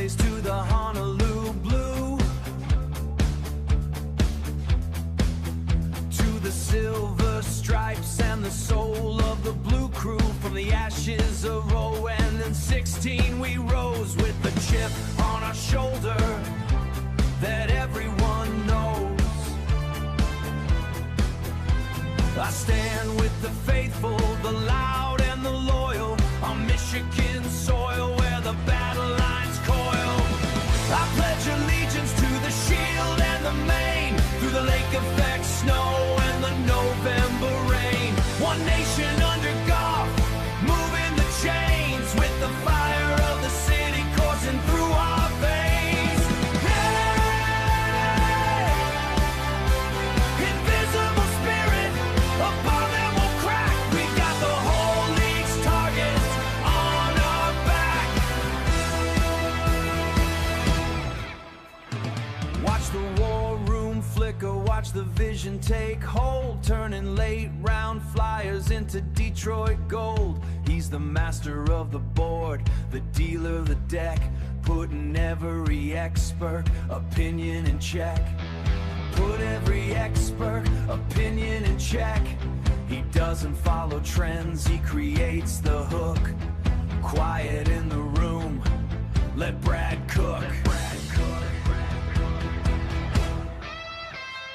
Cowboys to the Honolulu Blue, to the Silver Stripes and the soul of the Blue Crew. From the ashes of 0 and then 16 we rose with the chip on our shoulder that everyone knows. I stand with the faithful, the loud and the loyal, on Michigan soil where the battle lines coil. I pledge allegiance to the shield and the mane, through the lake effect snow and the November rain. One nation under God, moving the chains, with the fire of the city coursing through our veins. Hey, invisible spirit, upon them will crack. We got the whole league's targets on our back. Watch the war room flicker, watch the vision take hold, turning late round flyers into Detroit gold. He's the master of the board, the dealer of the deck, putting every expert opinion in check. Put every expert opinion in check. He doesn't follow trends, he creates the hook. Quiet in the room, let Brad cook.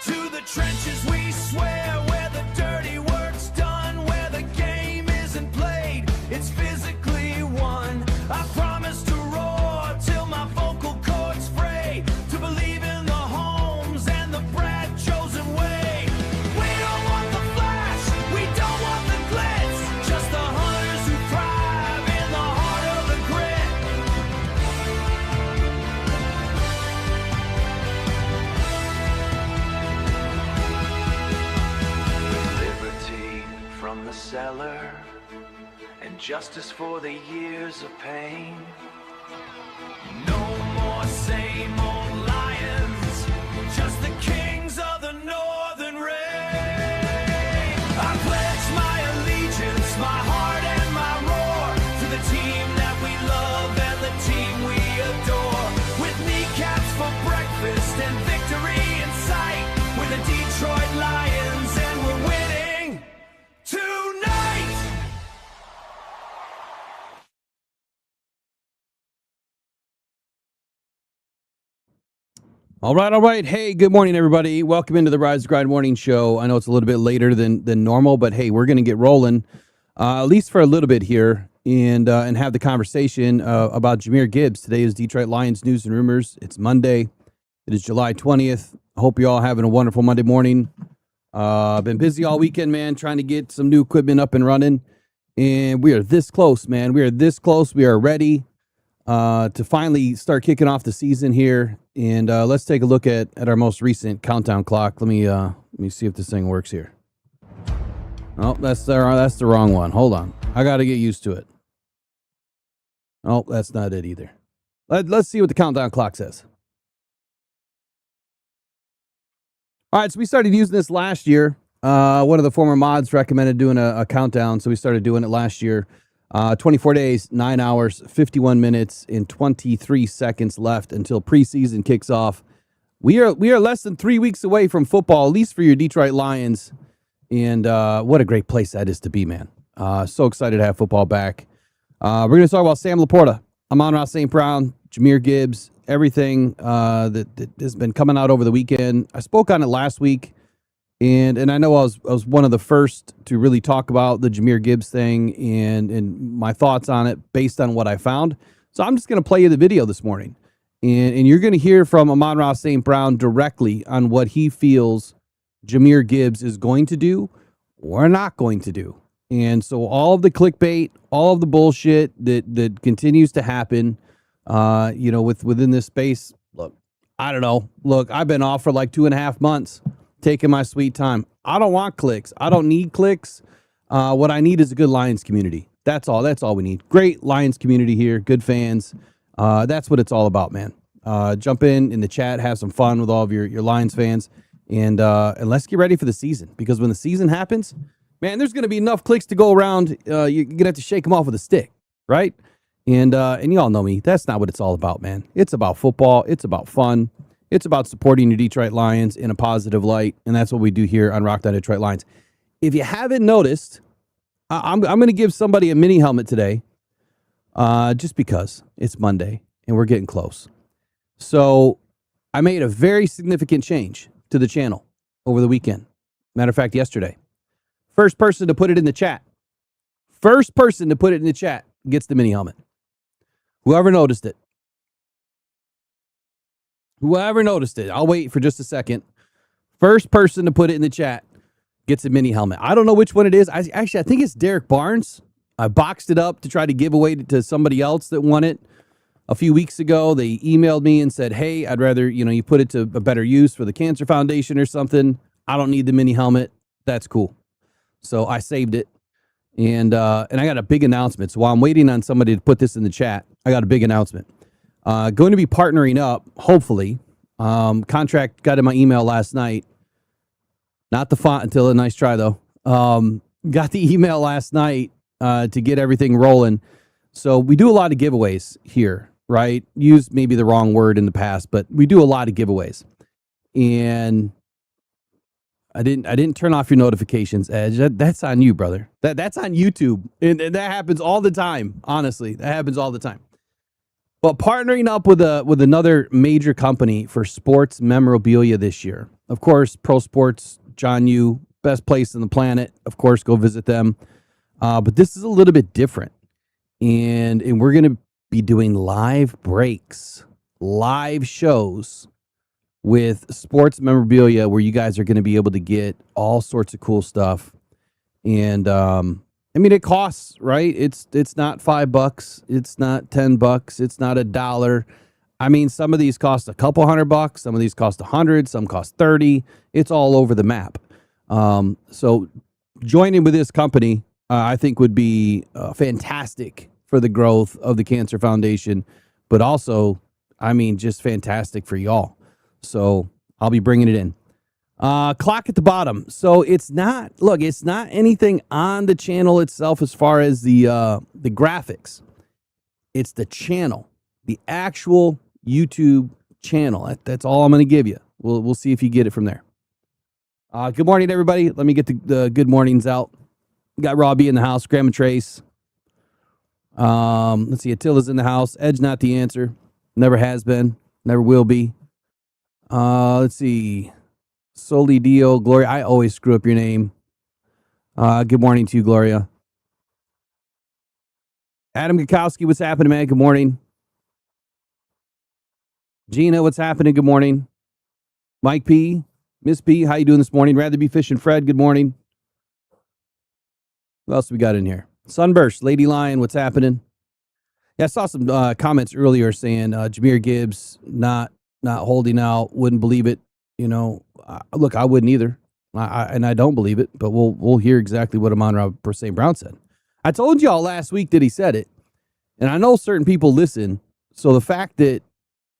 To the trenches we swear, where the dirty work's done, where the game isn't played, it's physically won. I promise to roar till my vocal cords fray, to believe in the homes and the Brad chosen way. We don't want the flash, we don't want the glitz, just the hunters who thrive in the heart of the grit. Liberty from the cellar, and justice for the years of pain. No more same old lions, just the kings of the northern reign. I pledge my allegiance, my heart and my roar, to the team that we love and the team we adore. With kneecaps for breakfast and victory in sight, we're the Detroit Lions and we're winning tonight. All right. Hey, good morning, everybody. Welcome into the Rise Grind Morning Show. I know it's a little bit later than normal, but hey, we're going to get rolling, at least for a little bit here, and have the conversation about Jahmyr Gibbs. Today is Detroit Lions News and Rumors. It's Monday. It is July 20th. I hope you're all having a wonderful Monday morning. Been busy all weekend, man, trying to get some new equipment up and running. And we are this close, man. We are this close. We are ready to finally start kicking off the season here. And let's take a look at our most recent countdown clock. Let me see if this thing works here. Oh, that's the wrong one. Hold on. I got to get used to it. Oh, that's not it either. Let's see what the countdown clock says. All right, so we started using this last year. One of the former mods recommended doing a countdown, so we started doing it last year. 24 days, 9 hours, 51 minutes, and 23 seconds left until preseason kicks off. We are less than 3 weeks away from football, at least for your Detroit Lions. And what a great place that is to be, man. So excited to have football back. We're going to talk about Sam Laporta, Amon-Ra St. Brown, Jahmyr Gibbs, everything that has been coming out over the weekend. I spoke on it last week. And I know I was one of the first to really talk about the Jahmyr Gibbs thing and my thoughts on it based on what I found. So I'm just going to play you the video this morning. And you're going to hear from Amon-Ra St. Brown directly on what he feels Jahmyr Gibbs is going to do or not going to do. And so all of the clickbait, all of the bullshit that continues to happen, within this space, look, I don't know. Look, I've been off for like 2.5 months. Taking my sweet time. I don't want clicks. I don't need clicks. What I need is a good Lions community. That's all we need. Great Lions community here. Good fans. That's what it's all about, man. Jump in the chat, have some fun with all of your Lions fans, and let's get ready for the season. Because when the season happens, man, there's going to be enough clicks to go around. You're going to have to shake them off with a stick, right? And y'all know me. That's not what it's all about, man. It's about football. It's about fun. It's about supporting your Detroit Lions in a positive light, and that's what we do here on Rock Down Detroit Lions. If you haven't noticed, I'm going to give somebody a mini helmet today, just because it's Monday and we're getting close. So I made a very significant change to the channel over the weekend. Matter of fact, yesterday. First person to put it in the chat. First person to put it in the chat gets the mini helmet. Whoever noticed it. Whoever noticed it. I'll wait for just a second. First person to put it in the chat gets a mini helmet. I don't know which one it is. I think it's Derek Barnes. I boxed it up to try to give away to somebody else that won it a few weeks ago. They emailed me and said, hey, I'd rather, you put it to a better use for the Cancer Foundation or something. I don't need the mini helmet. That's cool. So I saved it. And I got a big announcement. So while I'm waiting on somebody to put this in the chat, I got a big announcement. Going to be partnering up, hopefully. Contract got in my email last night. Not the font until a nice try, though. Got the email last night to get everything rolling. So we do a lot of giveaways here, right? Used maybe the wrong word in the past, but we do a lot of giveaways. And I didn't turn off your notifications, Edge. That's on you, brother. That's on YouTube. And that happens all the time. Honestly, that happens all the time. But partnering up with another major company for sports memorabilia this year. Of course, Pro Sports, John Yu, best place on the planet. Of course, go visit them. But this is a little bit different. And we're going to be doing live breaks, live shows with sports memorabilia where you guys are going to be able to get all sorts of cool stuff. And it costs, right? It's not $5, it's not $10, it's not $1. Some of these cost a couple $100, some of these cost $100, some cost $30. It's all over the map. So joining with this company, I think would be fantastic for the growth of the Cancer Foundation, but also, just fantastic for y'all. So I'll be bringing it in. Clock at the bottom. So it's not anything on the channel itself as far as the graphics. It's the channel, the actual YouTube channel. That's all I'm going to give you. We'll see if you get it from there. Good morning, everybody. Let me get the good mornings out. Got Robbie in the house, Grandma Trace. Let's see, Attila's in the house. Edge not the answer. Never has been. Never will be. Let's see. Soli Dio, Gloria. I always screw up your name. Good morning to you, Gloria. Adam Gakowski, what's happening, man? Good morning. Gina, what's happening? Good morning. Mike P, Miss P, how you doing this morning? Rather be fishing. Fred, good morning. What else we got in here? Sunburst, Lady Lion, what's happening? Yeah, I saw some comments earlier saying Jahmyr Gibbs not holding out, wouldn't believe it. Look, I wouldn't either. I don't believe it, but we'll hear exactly what Amon-Ra St. Brown said. I told y'all last week that he said it, and I know certain people listen. So the fact that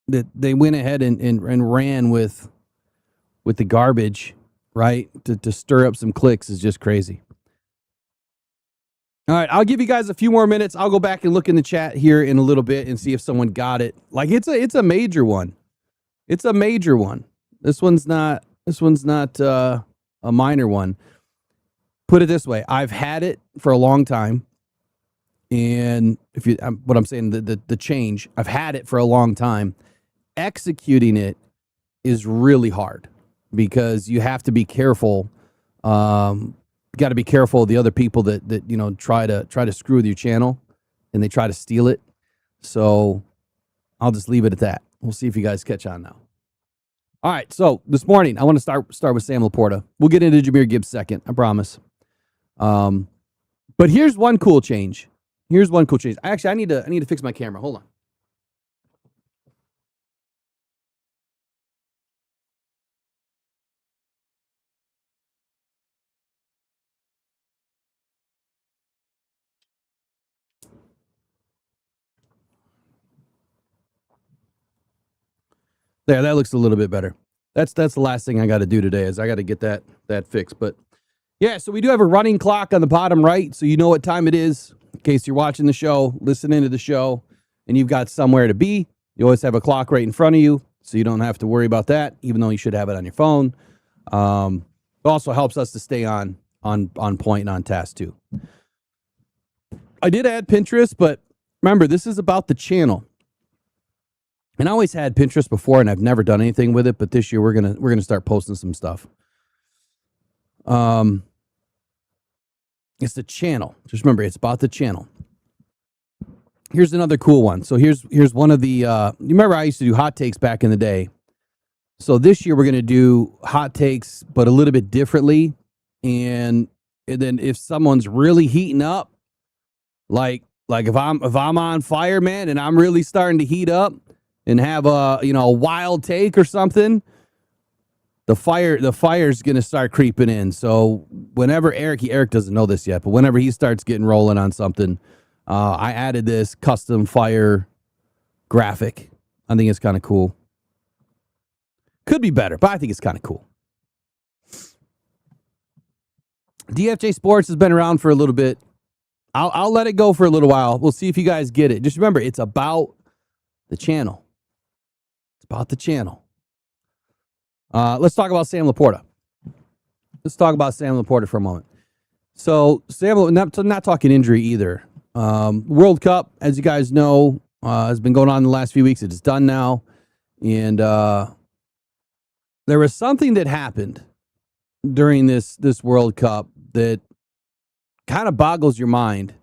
they went ahead and ran with the garbage, right, to stir up some clicks is just crazy. All right, I'll give you guys a few more minutes. I'll go back and look in the chat here in a little bit and see if someone got it. Like it's a major one. It's a major one. This one's not a minor one. Put it this way, I've had it for a long time. And what I'm saying, the change, I've had it for a long time. Executing it is really hard because you have to be careful. Got to be careful of the other people that try to screw with your channel and they try to steal it. So I'll just leave it at that. We'll see if you guys catch on now. All right, so this morning I want to start with Sam Laporta. We'll get into Jahmyr Gibbs second, I promise. But here's one cool change. Actually, I need to fix my camera. Hold on. There, that looks a little bit better. That's the last thing I got to do today is I got to get that fixed. But yeah, so we do have a running clock on the bottom right, so you know what time it is. case you're watching the show, listening to the show, and you've got somewhere to be, you always have a clock right in front of you, so you don't have to worry about that, even though you should have it on your phone. It also helps us to stay on point and on task too. I did add Pinterest, but remember, this is about the channel. And I always had Pinterest before, and I've never done anything with it. But this year, we're gonna start posting some stuff. It's the channel. Just remember, it's about the channel. Here's another cool one. So here's one of the. You remember I used to do hot takes back in the day. So this year we're gonna do hot takes, but a little bit differently. And then if someone's really heating up, like if I'm on fire, man, and I'm really starting to heat up and have a wild take or something, the fire's gonna start creeping in. So whenever Eric doesn't know this yet, but whenever he starts getting rolling on something, I added this custom fire graphic. I think it's kind of cool. Could be better, but I think it's kind of cool. DFJ Sports has been around for a little bit. I'll let it go for a little while. We'll see if you guys get it. Just remember, it's about the channel. It's about the channel. Let's talk about Sam Laporta. Let's talk about Sam Laporta for a moment. So Sam, not talking injury either. World Cup, as you guys know, has been going on in the last few weeks. It is done now. And there was something that happened during this World Cup that kind of boggles your mind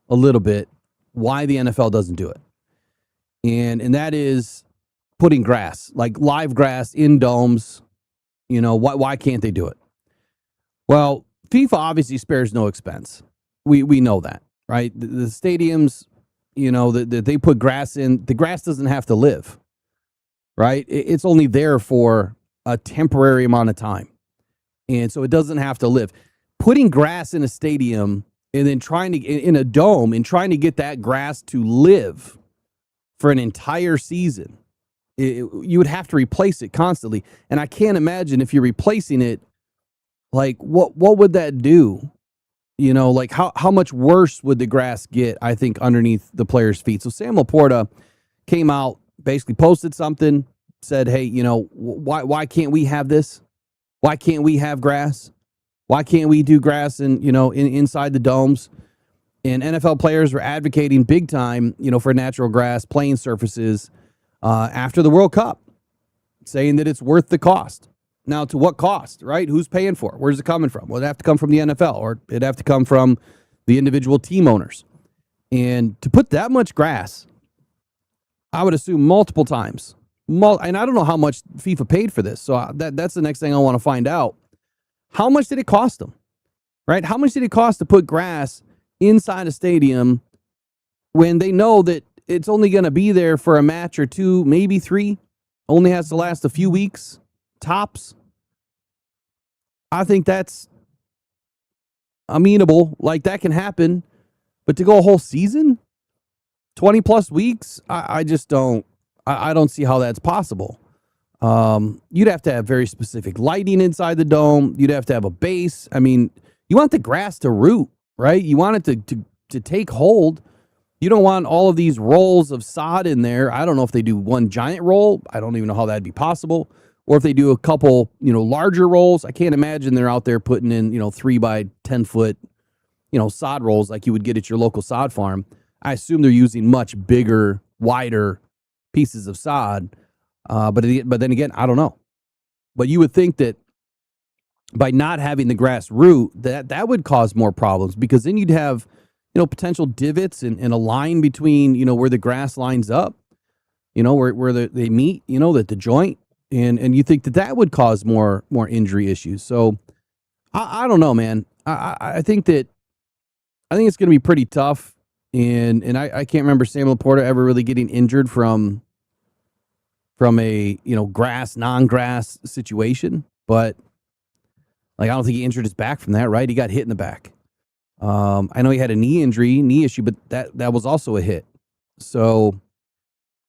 a little bit why the NFL doesn't do it. And that is putting grass, like live grass in domes. Why can't they do it? Well, FIFA obviously spares no expense. We know that, right? The stadiums, that they put grass in, the grass doesn't have to live, right? It's only there for a temporary amount of time. And so it doesn't have to live. Putting grass in a stadium and then in a dome and trying to get that grass to live for an entire season, you would have to replace it constantly. And I can't imagine if you're replacing it, like what would that do? Like how much worse would the grass get, I think, underneath the players' feet? So Sam Laporta came out, basically posted something, said, hey, why can't we have this? Why can't we have grass? Why can't we do grass inside the domes? And NFL players were advocating big time, for natural grass, playing surfaces after the World Cup, saying that it's worth the cost. Now, to what cost, right? Who's paying for it? Where's it coming from? Well, it'd have to come from the NFL, or it'd have to come from the individual team owners. And to put that much grass, I would assume multiple times. And I don't know how much FIFA paid for this, so that's the next thing I want to find out. How much did it cost them, right? How much did it cost to put grass inside a stadium when they know that it's only going to be there for a match or two, maybe three, only has to last a few weeks, tops? I think that's amenable. Like, that can happen. But to go a whole season, 20 plus weeks, I just don't. I don't see how that's possible. You'd have to have very specific lighting inside the dome. You'd have to have a base. I mean, you want the grass to root, right? You want it to take hold. You don't want all of these rolls of sod in there. I don't know if they do one giant roll. I don't even know how that'd be possible. Or if they do a couple, larger rolls. I can't imagine they're out there putting in, 3 by 10 foot, sod rolls like you would get at your local sod farm. I assume they're using much bigger, wider pieces of sod. But then again, I don't know. But you would think that by not having the grass root, that would cause more problems, because then you'd have, potential divots and a line between, where the grass lines up, where they meet, that the joint, and you think that would cause more injury issues. So I don't know, man. I think it's going to be pretty tough, and I can't remember Sam Laporta ever really getting injured from a grass, non-grass situation, but I don't think he injured his back from that, right? He got hit in the back. I know he had a knee issue, but that was also a hit. So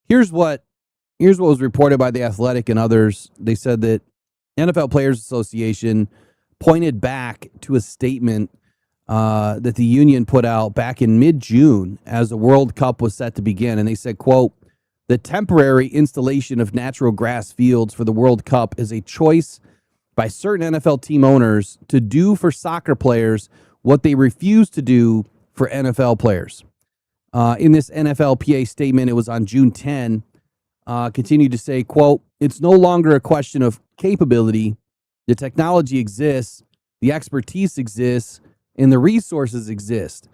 here's what was reported by The Athletic and others. They said that NFL Players Association pointed back to a statement that the union put out back in mid-June as the World Cup was set to begin. And they said, quote, the temporary installation of natural grass fields for the World Cup is a choice by certain NFL team owners to do for soccer players what they refuse to do for NFL players. In this NFLPA statement, it was on June 10, continued to say, quote, it's no longer a question of capability. The technology exists, the expertise exists, and the resources exist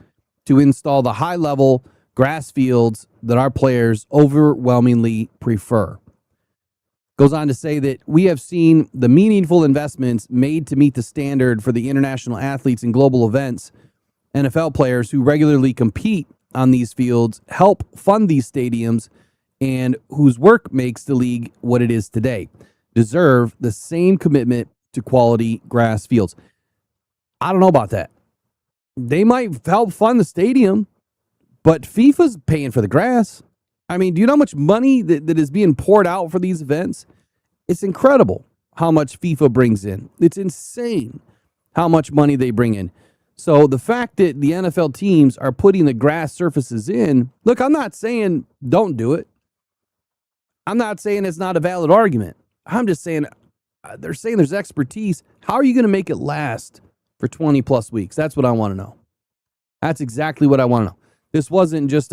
to install the high-level grass fields that our players overwhelmingly prefer. Goes on to say that we have seen the meaningful investments made to meet the standard for the international athletes and global events. NFL players who regularly compete on these fields help fund these stadiums and whose work makes the league what it is today deserve the same commitment to quality grass fields. I don't know about that. They might help fund the stadium, but FIFA's paying for the grass. I mean, do you know how much money that is being poured out for these events? It's incredible how much FIFA brings in. It's insane how much money they bring in. So the fact that the NFL teams are putting the grass surfaces in, look, I'm not saying don't do it. I'm not saying it's not a valid argument. I'm just saying they're saying there's expertise. How are you going to make it last for 20 plus weeks? That's what I want to know. That's exactly what I want to know. This wasn't just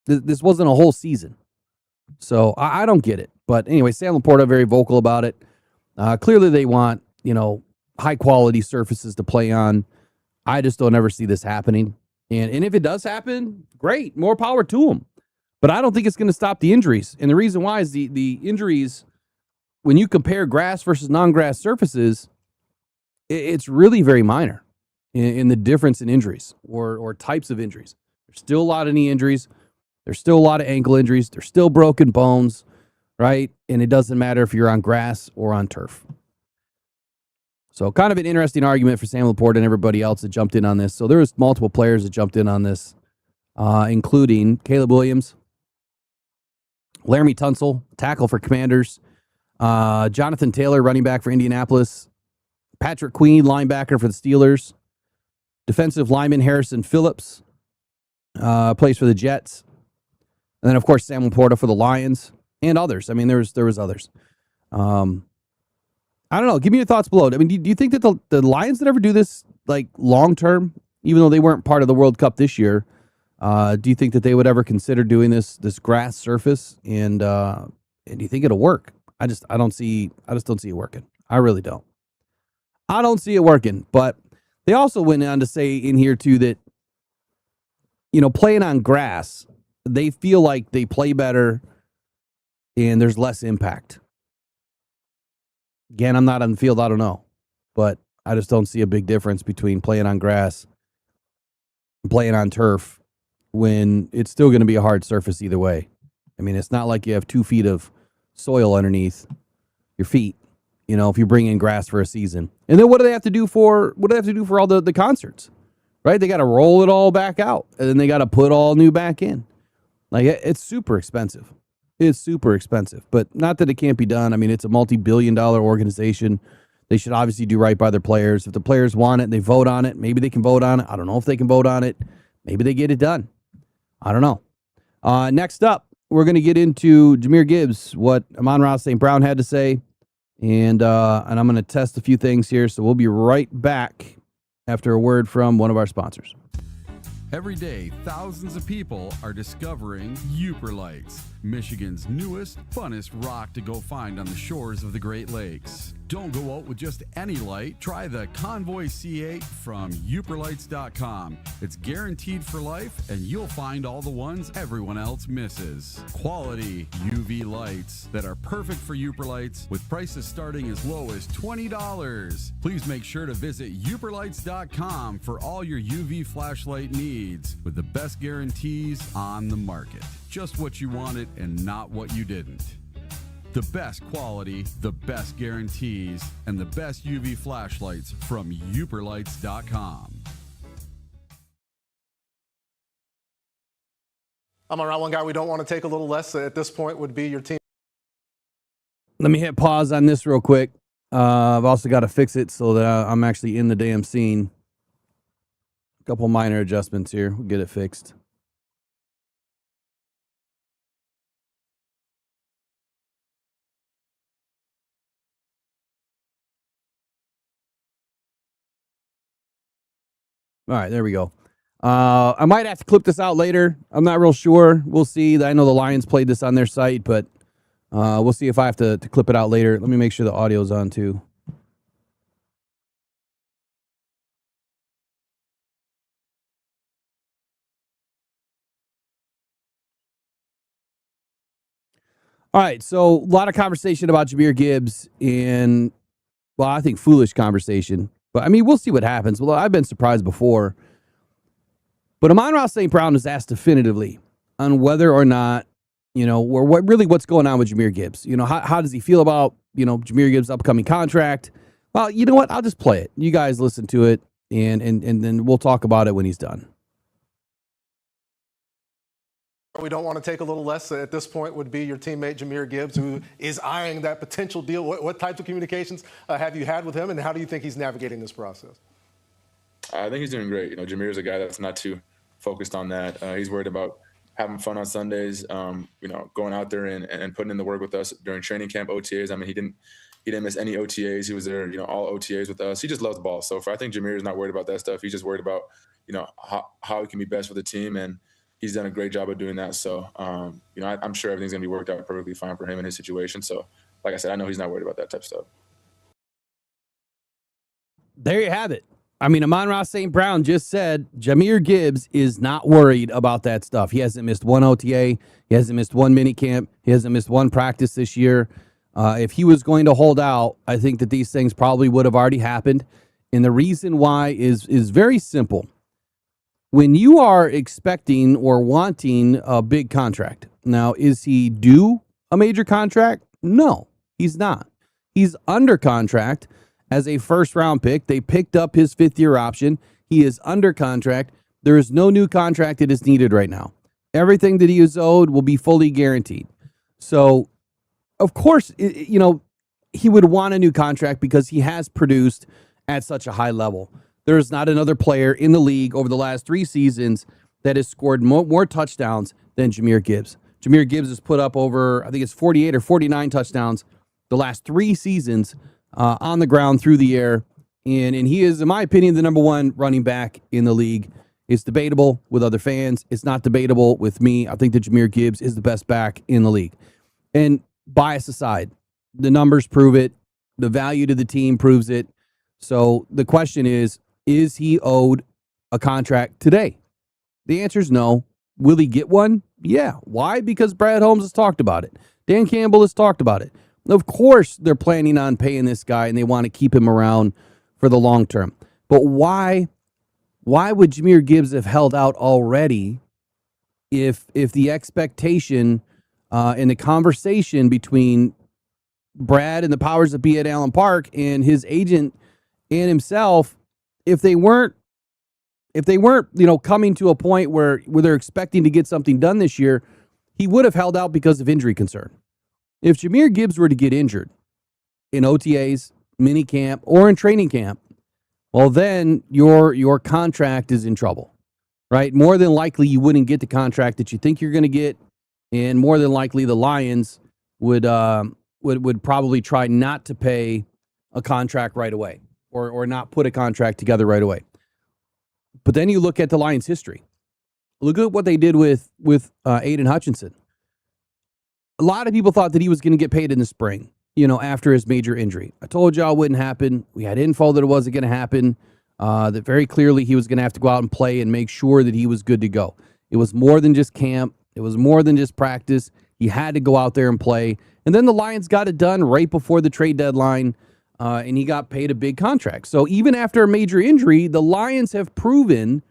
this wasn't a whole season. So I don't get it. But anyway, Sam Laporta very vocal about it. Clearly they want, high quality surfaces to play on. I just don't ever see this happening. And if it does happen, great, more power to them. But I don't think it's going to stop the injuries. And the reason why is the injuries, when you compare grass versus non-grass surfaces, it's really very minor in the difference in injuries or types of injuries. There's still a lot of knee injuries. There's still a lot of ankle injuries. There's still broken bones, right? And it doesn't matter if you're on grass or on turf. So kind of an interesting argument for Sam Laporta and everybody else that jumped in on this. So there was multiple players that jumped in on this, including Caleb Williams, Laramie Tunsil, tackle for Commanders, Jonathan Taylor, running back for Indianapolis, Patrick Queen, linebacker for the Steelers, defensive lineman Harrison Phillips, plays for the Jets, and then, of course, Sam Laporta for the Lions and others. I mean, there was others. I don't know. Give me your thoughts below. I mean, do you think that the Lions that ever do this, like, long-term, even though they weren't part of the World Cup this year, do you think that they would ever consider doing this grass surface? And do you think it'll work? I just don't see it working. I really don't. I don't see it working. But they also went on to say in here, too, that, playing on grass, they feel like they play better and there's less impact. Again, I'm not on the field. I don't know. But I just don't see a big difference between playing on grass and playing on turf when it's still going to be a hard surface either way. I mean, it's not like you have 2 feet of soil underneath your feet, if you bring in grass for a season. And then what do they have to do for all the concerts? Right? They got to roll it all back out, and then they got to put all new back in. Like, it's super expensive. It's super expensive, but not that it can't be done. I mean, it's a multi-billion-dollar organization. They should obviously do right by their players. If the players want it, they vote on it. Maybe they can vote on it. I don't know if they can vote on it. Maybe they get it done. I don't know. Next up, we're going to get into Jahmyr Gibbs, what Amon-Ra St. Brown had to say, and I'm going to test a few things here, so we'll be right back after a word from one of our sponsors. Every day, thousands of people are discovering Uper Lights, Michigan's newest, funnest rock to go find on the shores of the Great Lakes. Don't go out with just any light. Try the Convoy C8 from uperlights.com. It's guaranteed for life, and you'll find all the ones everyone else misses. Quality UV lights that are perfect for Uper Lights with prices starting as low as $20. Please make sure to visit uperlights.com for all your UV flashlight needs with the best guarantees on the market. Just what you wanted and not what you didn't. The best quality, the best guarantees, and the best UV flashlights from uperlights.com. I'm around one guy we don't want to take a little less at this point would be your team. Let me hit pause on this real quick. I've also got to fix it so that I'm actually in the damn scene. A couple minor adjustments here. We'll get it fixed. All right, there we go. I might have to clip this out later. I'm not real sure. We'll see. I know the Lions played this on their site, but we'll see if I have to clip it out later. Let me make sure the audio's on too. All right, so a lot of conversation about Jahmyr Gibbs and, well, I think foolish conversation. But, I mean, we'll see what happens. Well, I've been surprised before. But Amon-Ra St. Brown was asked definitively on whether or not, or what's going on with Jahmyr Gibbs. How does he feel about, Jahmyr Gibbs' upcoming contract? Well, you know what? I'll just play it. You guys listen to it, and then we'll talk about it when he's done. We don't want to take a little less at this point would be your teammate Jahmyr Gibbs, who is eyeing that potential deal. What types of communications have you had with him, and how do you think he's navigating this process? I think he's doing great. Jameer's a guy that's not too focused on that. He's worried about having fun on Sundays, going out there and putting in the work with us during training camp, OTAs. I mean, he didn't miss any OTAs. He was there, all OTAs with us. He just loves the ball. So I think Jahmyr is not worried about that stuff. He's just worried about, how he can be best for the team, and he's done a great job of doing that. So, I'm sure everything's going to be worked out perfectly fine for him and his situation. So, like I said, I know he's not worried about that type of stuff. There you have it. I mean, Amon-Ra St. Brown just said Jahmyr Gibbs is not worried about that stuff. He hasn't missed one OTA. He hasn't missed one mini camp. He hasn't missed one practice this year. If he was going to hold out, I think that these things probably would have already happened. And the reason why is very simple. When you are expecting or wanting a big contract, now, is he due a major contract? No, he's not. He's under contract as a first-round pick. They picked up his fifth-year option. He is under contract. There is no new contract that is needed right now. Everything that he is owed will be fully guaranteed. So, of course, he would want a new contract because he has produced at such a high level. There is not another player in the league over the last 3 seasons that has scored more touchdowns than Jahmyr Gibbs. Jahmyr Gibbs has put up over, I think it's 48 or 49 touchdowns the last 3 seasons on the ground, through the air. And he is, in my opinion, the number one running back in the league. It's debatable with other fans. It's not debatable with me. I think that Jahmyr Gibbs is the best back in the league. And bias aside, the numbers prove it. The value to the team proves it. So the question is he owed a contract today? The answer is no. Will he get one? Yeah. Why? Because Brad Holmes has talked about it. Dan Campbell has talked about it. Of course, they're planning on paying this guy, and they want to keep him around for the long term. But why would Jahmyr Gibbs have held out already if the expectation and the conversation between Brad and the powers that be at Allen Park and his agent and himself, if they weren't, coming to a point where they're expecting to get something done this year, he would have held out because of injury concern. If Jahmyr Gibbs were to get injured in OTAs, mini camp, or in training camp, well, then your contract is in trouble, right? More than likely, you wouldn't get the contract that you think you're going to get, and more than likely, the Lions would probably try not to pay a contract right away, or not put a contract together right away. But then you look at the Lions' history. Look at what they did with Aiden Hutchinson. A lot of people thought that he was going to get paid in the spring, after his major injury. I told y'all it wouldn't happen. We had info that it wasn't going to happen, that very clearly he was going to have to go out and play and make sure that he was good to go. It was more than just camp. It was more than just practice. He had to go out there and play. And then the Lions got it done right before the trade deadline, and he got paid a big contract. So even after a major injury, the Lions have proven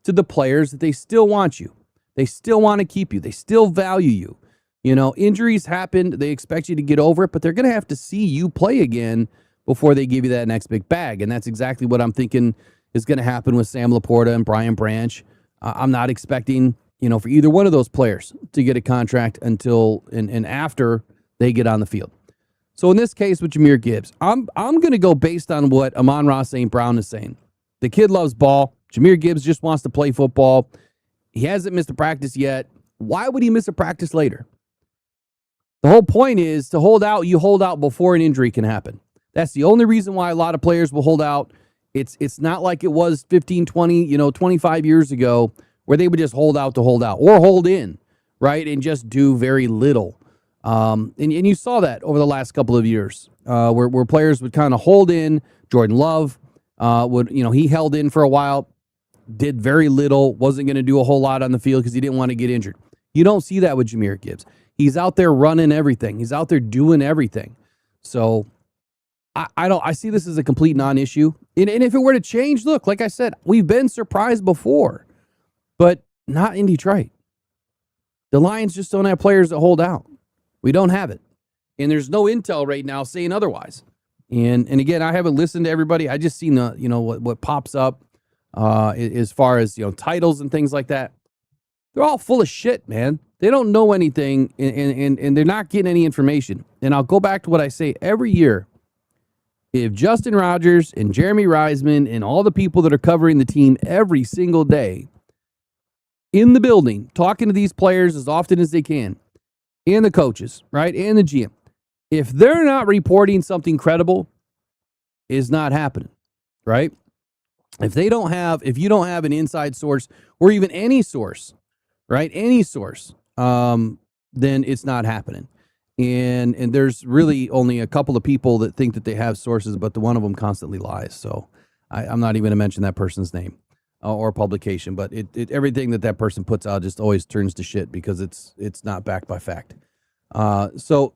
to the players that they still want you. They still want to keep you. They still value you. Injuries happen. They expect you to get over it, but they're going to have to see you play again before they give you that next big bag. And that's exactly what I'm thinking is going to happen with Sam Laporta and Brian Branch. I'm not expecting, for either one of those players to get a contract until and after they get on the field. So in this case with Jahmyr Gibbs, I'm going to go based on what Amon-Ra St. Brown is saying. The kid loves ball. Jahmyr Gibbs just wants to play football. He hasn't missed a practice yet. Why would he miss a practice later? The whole point is to hold out. You hold out before an injury can happen. That's the only reason why a lot of players will hold out. It's not like it was 15, 20, 25 years ago where they would just hold out to hold out or hold in, right, and just do very little. And you saw that over the last couple of years where players would kind of hold in. Jordan Love he held in for a while, did very little, wasn't going to do a whole lot on the field because he didn't want to get injured. You don't see that with Jahmyr Gibbs. He's out there running everything. He's out there doing everything. So I see this as a complete non-issue. And if it were to change, look, like I said, we've been surprised before, but not in Detroit. The Lions just don't have players that hold out. We don't have it. And there's no intel right now saying otherwise. And again, I haven't listened to everybody. I just seen what pops up as far as titles and things like that. They're all full of shit, man. They don't know anything, and they're not getting any information. And I'll go back to what I say every year. If Justin Rogers and Jeremy Reisman and all the people that are covering the team every single day in the building, talking to these players as often as they can, and the coaches, right, and the GM, if they're not reporting something credible, is not happening, right? If you don't have an inside source or even any source, right, any source, then it's not happening. And there's really only a couple of people that think that they have sources, but the one of them constantly lies. So I'm not even going to mention that person's name or publication, but everything that person puts out just always turns to shit because it's not backed by fact. So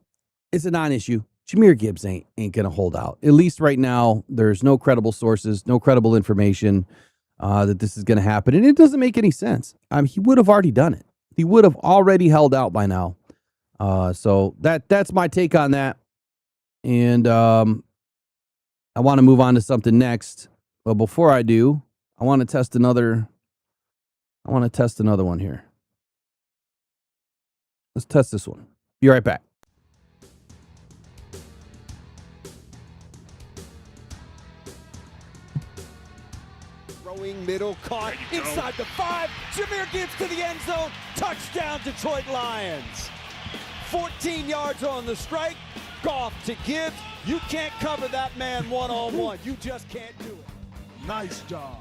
it's a non-issue. Jahmyr Gibbs ain't going to hold out. At least right now, there's no credible sources, no credible information that this is going to happen. And it doesn't make any sense. He would have already done it. He would have already held out by now. So that's my take on that. And I want to move on to something next. But before I do, I want to test another one here. Let's test this one. Be right back. Throwing middle, caught inside the 5. Jahmyr Gibbs to the end zone. Touchdown, Detroit Lions. 14 yards on the strike. Goff to Gibbs. You can't cover that man one-on-one. You just can't do it. Nice job.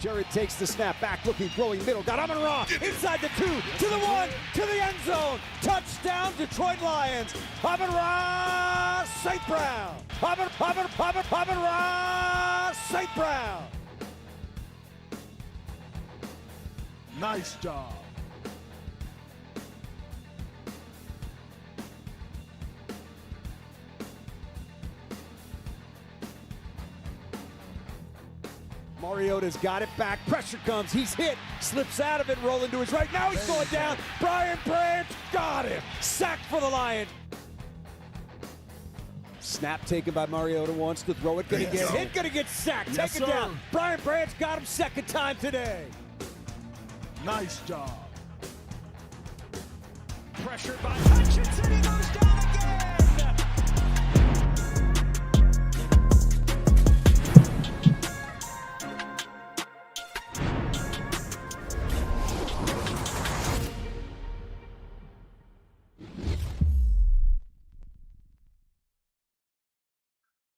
Jared takes the snap, back looking, throwing middle. Got Amon-Ra inside the 2, to the 1, to the end zone. Touchdown, Detroit Lions. Amon-Ra St. Brown. Amon-Ra St. Brown. Nice job. Mariota's got it back. Pressure comes. He's hit. Slips out of it. Rolling to his right. Now he's going down. Brian Branch got him. Sack for the Lions. Snap taken by Mariota. Wants to throw it. Gonna get hit. Gonna get sacked. Yes, Take it down. sir. Brian Branch got him second time today. Nice job. Pressured by Hutchinson. He goes down again.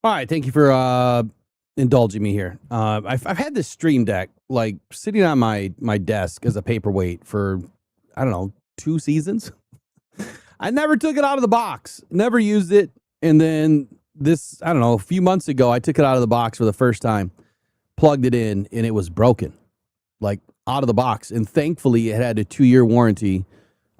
All right, thank you for indulging me here. I've had this Stream Deck like sitting on my desk as a paperweight for, I don't know, 2 seasons. I never took it out of the box, never used it. And then this, I don't know, a few months ago, I took it out of the box for the first time, plugged it in, and it was broken, like out of the box. And thankfully, it had a 2-year warranty.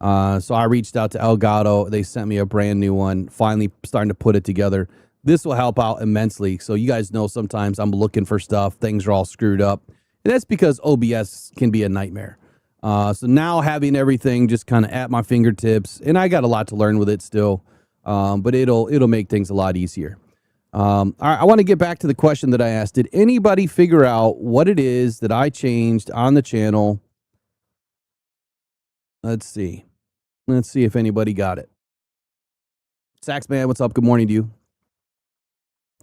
So I reached out to Elgato. They sent me a brand new one, finally starting to put it together. This will help out immensely. So you guys know sometimes I'm looking for stuff. Things are all screwed up. And that's because OBS can be a nightmare. So now having everything just kind of at my fingertips, and I got a lot to learn with it still, but it'll make things a lot easier. All right, I want to get back to the question that I asked. Did anybody figure out what it is that I changed on the channel? Let's see if anybody got it. Saxman, what's up? Good morning to you.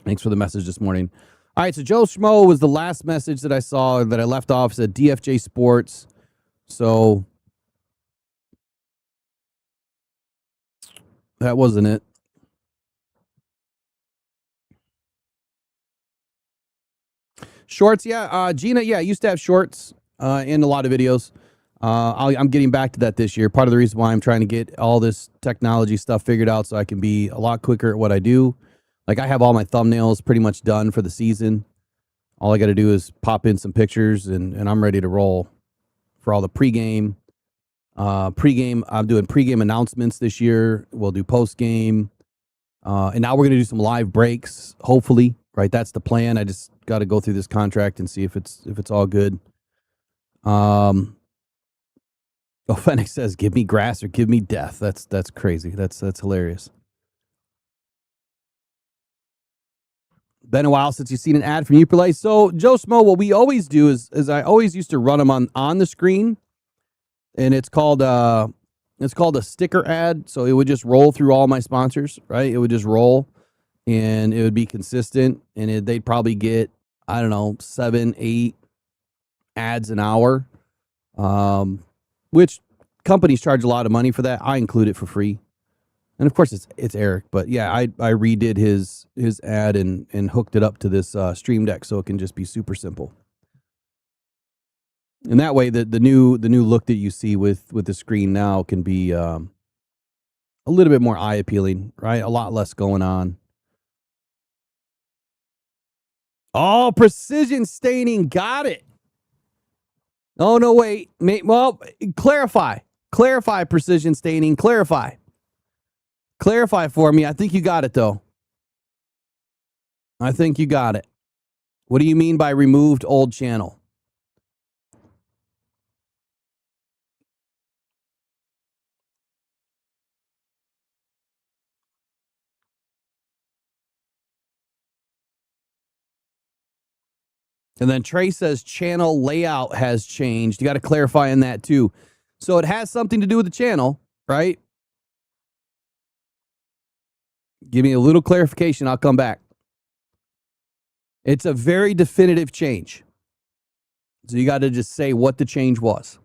Thanks for the message this morning. All right, so Joe Schmo was the last message that I saw that I left off. It said DFJ Sports. So that wasn't it. Shorts, yeah. Gina, yeah, I used to have shorts in a lot of videos. I'm getting back to that this year. Part of the reason why I'm trying to get all this technology stuff figured out so I can be a lot quicker at what I do. Like, I have all my thumbnails pretty much done for the season. All I got to do is pop in some pictures, and I'm ready to roll for all the pregame. Pregame, I'm doing pregame announcements this year. We'll do postgame. And now we're going to do some live breaks, hopefully. Right, that's the plan. I just got to go through this contract and see if it's all good. Phoenix says, "Give me grass or give me death." That's crazy. That's hilarious. Been a while since you've seen an ad from Uperlay. So Joe Smo, what we always do is I always used to run them on the screen, and it's called a sticker ad. So it would just roll through all my sponsors, right? It would just roll, and it would be consistent, and they'd probably get, I don't know, 7-8 ads an hour, which companies charge a lot of money for that. I include it for free. And of course it's Eric, but yeah, I redid his ad and hooked it up to this Stream Deck so it can just be super simple. And that way the new look that you see with the screen now can be a little bit more eye appealing, right? A lot less going on. Oh, precision staining, got it. Oh no, wait. Well, clarify precision staining, clarify for me. I think you got it, though. I think you got it. What do you mean by removed old channel? And then Trey says channel layout has changed. You got to clarify in that, too. So it has something to do with the channel, right? Give me a little clarification. I'll come back. It's a very definitive change. So you got to just say what the change was.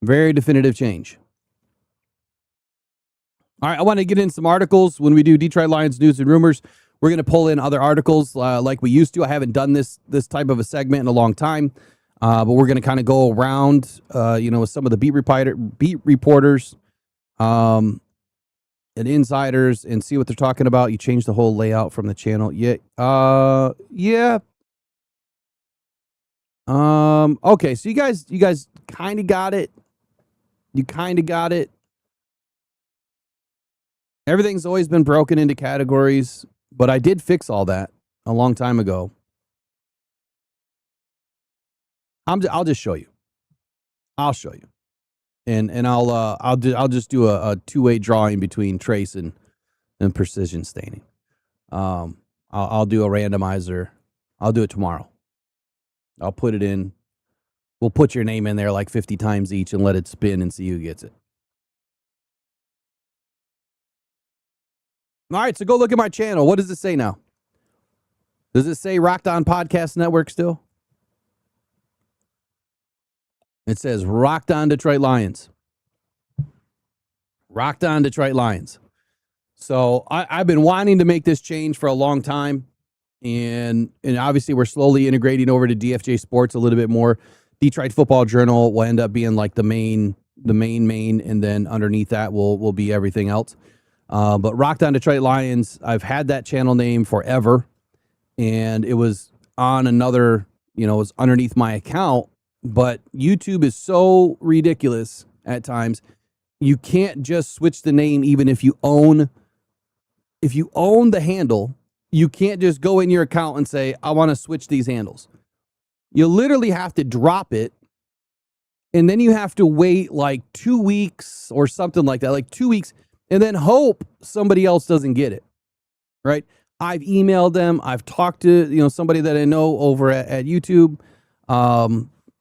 Very definitive change. All right, I want to get in some articles. When we do Detroit Lions news and rumors, we're going to pull in other articles like we used to. I haven't done this type of a segment in a long time, but we're going to kind of go around, with some of the beat reporters, and insiders, and see what they're talking about. You changed the whole layout from the channel. Yeah. Yeah. Okay. So you guys kind of got it. You kind of got it. Everything's always been broken into categories, but I did fix all that a long time ago. I'll just show you. I'll show you. And I'll just do a two-way drawing between trace and precision staining. I'll do a randomizer. I'll do it tomorrow. I'll put it in. We'll put your name in there like 50 times each and let it spin and see who gets it. All right, so go look at my channel. What does it say now? Does it say Rocked On Podcast Network still? It says Rocked On Detroit Lions. Rocked On Detroit Lions. So I've been wanting to make this change for a long time. And obviously we're slowly integrating over to DFJ Sports a little bit more. Detroit Football Journal will end up being like the main, and then underneath that will be everything else. But Rocked On Detroit Lions, I've had that channel name forever, and it was on another, it was underneath my account, but YouTube is so ridiculous at times. You can't just switch the name even if you own the handle. You can't just go in your account and say, I want to switch these handles. You literally have to drop it, and then you have to wait like 2 weeks or something like that, like 2 weeks, and then hope somebody else doesn't get it, right? I've emailed them. I've talked to, somebody that I know over at YouTube.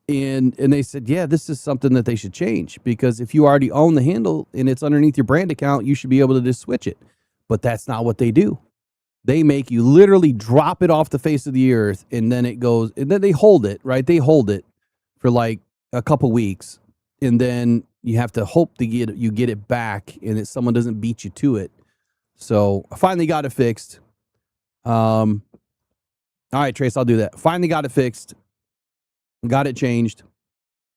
And they said, yeah, this is something that they should change, because if you already own the handle and it's underneath your brand account, you should be able to just switch it. But that's not what they do. They make you literally drop it off the face of the earth, and then it goes, and then they hold it, right? They hold it for like a couple weeks, and then you have to hope to get it back, and that someone doesn't beat you to it. So I finally got it fixed. All right, Trace, I'll do that. Finally got it fixed. Got it changed,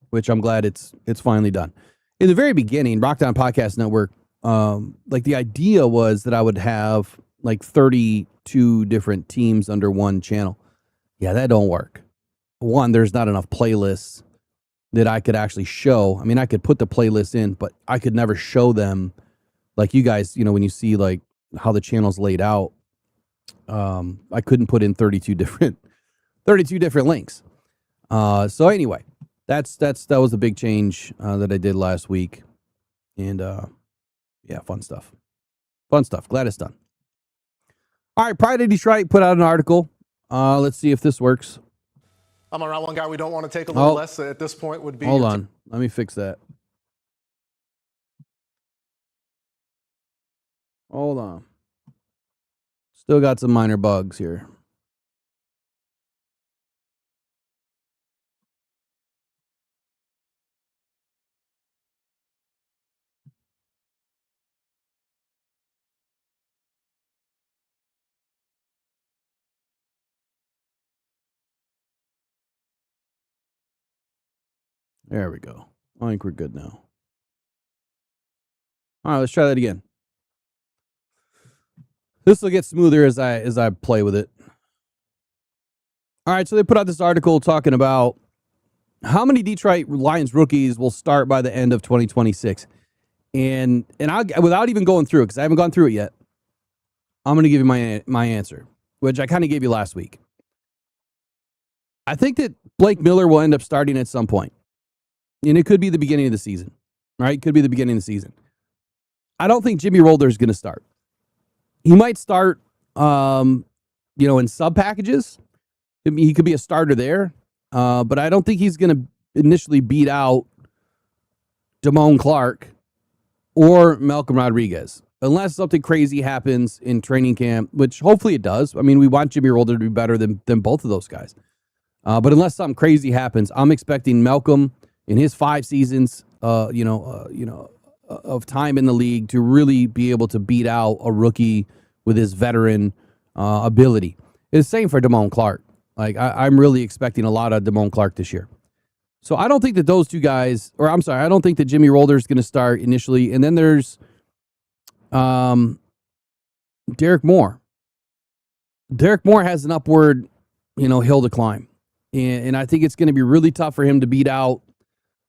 which I'm glad it's finally done. In the very beginning, Rockdown Podcast Network, like the idea was that I would have like 32 different teams under one channel. Yeah, that don't work. One, there's not enough playlists that I could actually show. I mean, I could put the playlist in, but I could never show them like you guys, when you see like how the channel's laid out. I couldn't put in 32 different links. So anyway, that was a big change that I did last week, and yeah, fun stuff. Glad it's done. All right, Pride of Detroit put out an article. Let's see if this works. I'm around one guy we don't want to take a little less at this point would be. Hold on, let me fix that. Hold on. Still got some minor bugs here. There we go. I think we're good now. All right, let's try that again. This will get smoother as I play with it. All right, so they put out this article talking about how many Detroit Lions rookies will start by the end of 2026. And I, without even going through it, because I haven't gone through it yet, I'm going to give you my answer, which I kind of gave you last week. I think that Blake Miller will end up starting at some point. And it could be the beginning of the season, right? Could be the beginning of the season. I don't think Jimmy Rolder is going to start. He might start, in sub packages. He could be a starter there, but I don't think he's going to initially beat out Damone Clark or Malcolm Rodriguez, unless something crazy happens in training camp, which hopefully it does. I mean, we want Jimmy Rolder to be better than both of those guys. But unless something crazy happens, I'm expecting Malcolm in his 5 seasons, of time in the league to really be able to beat out a rookie with his veteran ability. It's the same for Damone Clark. Like I'm really expecting a lot of Damone Clark this year. So I don't think that those two guys, I don't think that Jimmy Rolder is going to start initially. And then there's Derek Moore. Derek Moore has an upward, hill to climb. And I think it's going to be really tough for him to beat out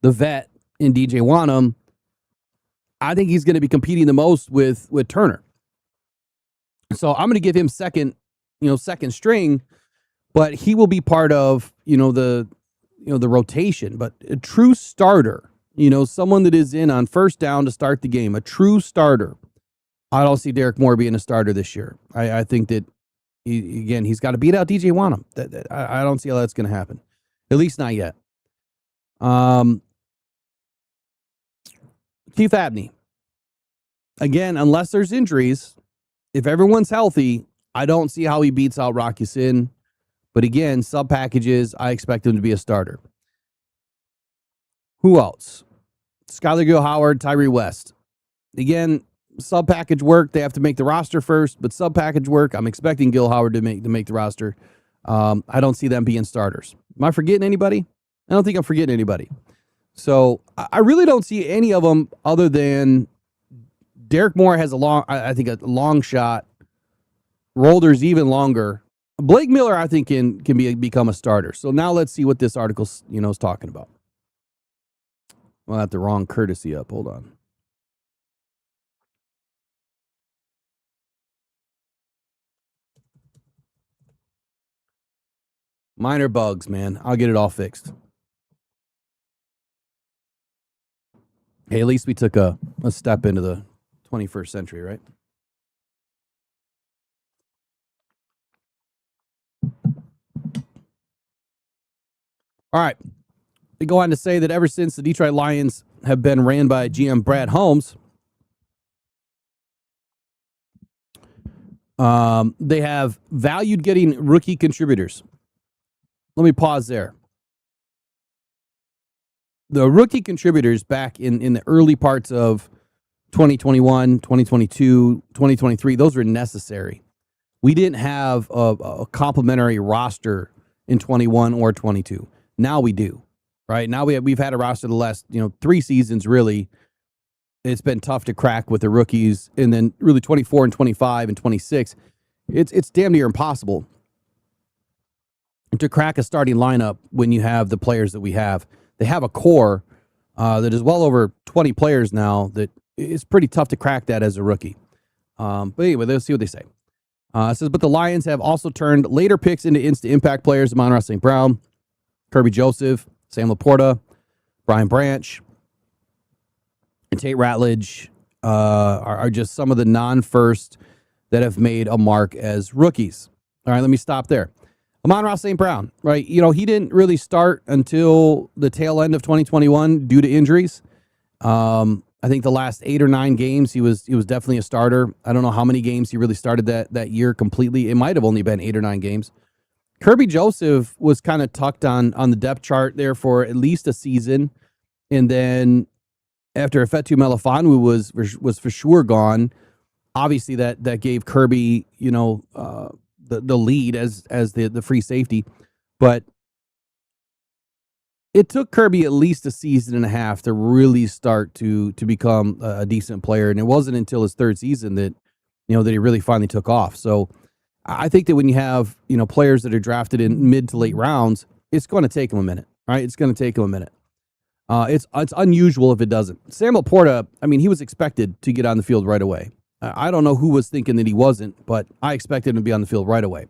the vet in DJ Wanham. I think he's going to be competing the most with Turner. So I'm going to give him second string, but he will be part of, the rotation. But a true starter, someone that is in on first down to start the game, a true starter. I don't see Derek Moore being a starter this year. I think that, he's got to beat out DJ Wanham. I don't see how that's going to happen. At least not yet. Keith Abney. Again, unless there's injuries, if everyone's healthy, I don't see how he beats out Rocky Sin. But again, sub packages, I expect him to be a starter. Who else? Skylar Gill-Howard, Tyree West. Again, sub package work. They have to make the roster first, but sub package work, I'm expecting Gill-Howard to make the roster. I don't see them being starters. Am I forgetting anybody? I don't think I'm forgetting anybody. So I really don't see any of them other than Derek Moore has a long shot. Rolder's even longer. Blake Miller, I think, can become a starter. So now let's see what this article, is talking about. Well, I have the wrong courtesy up. Hold on. Minor bugs, man. I'll get it all fixed. Hey, at least we took a step into the 21st century, right? All right. They go on to say that ever since the Detroit Lions have been ran by GM Brad Holmes, they have valued getting rookie contributors. Let me pause there. The rookie contributors back in the early parts of 2021, 2022, 2023, those were necessary. We didn't have a complementary roster in 21 or 22. Now we do, right? Now we've had a roster the last 3 seasons. Really, it's been tough to crack with the rookies, and then really 24 and 25 and 26, it's damn near impossible to crack a starting lineup when you have the players that we have. They have a core that is well over 20 players now that it's pretty tough to crack that as a rookie. But anyway, let's see what they say. It says, but the Lions have also turned later picks into instant impact players. Amon-Ra St. Brown, Kirby Joseph, Sam Laporta, Brian Branch, and Tate Ratledge are just some of the non-first that have made a mark as rookies. All right, let me stop there. Amon-Ra St. Brown, right? He didn't really start until the tail end of 2021 due to injuries. I think the last 8 or 9 games, he was definitely a starter. I don't know how many games he really started that year completely. It might have only been 8 or 9 games. Kirby Joseph was kind of tucked on the depth chart there for at least a season. And then after Efetu Melifonwu was for sure gone, obviously that gave Kirby, the lead as the free safety. But it took Kirby at least a season and a half to really start to become a decent player. And it wasn't until his 3rd season that he really finally took off. So I think that when you have, players that are drafted in mid to late rounds, it's going to take them a minute, right? It's going to take them a minute. It's unusual if it doesn't. Sam Laporta, he was expected to get on the field right away. I don't know who was thinking that he wasn't, but I expected him to be on the field right away.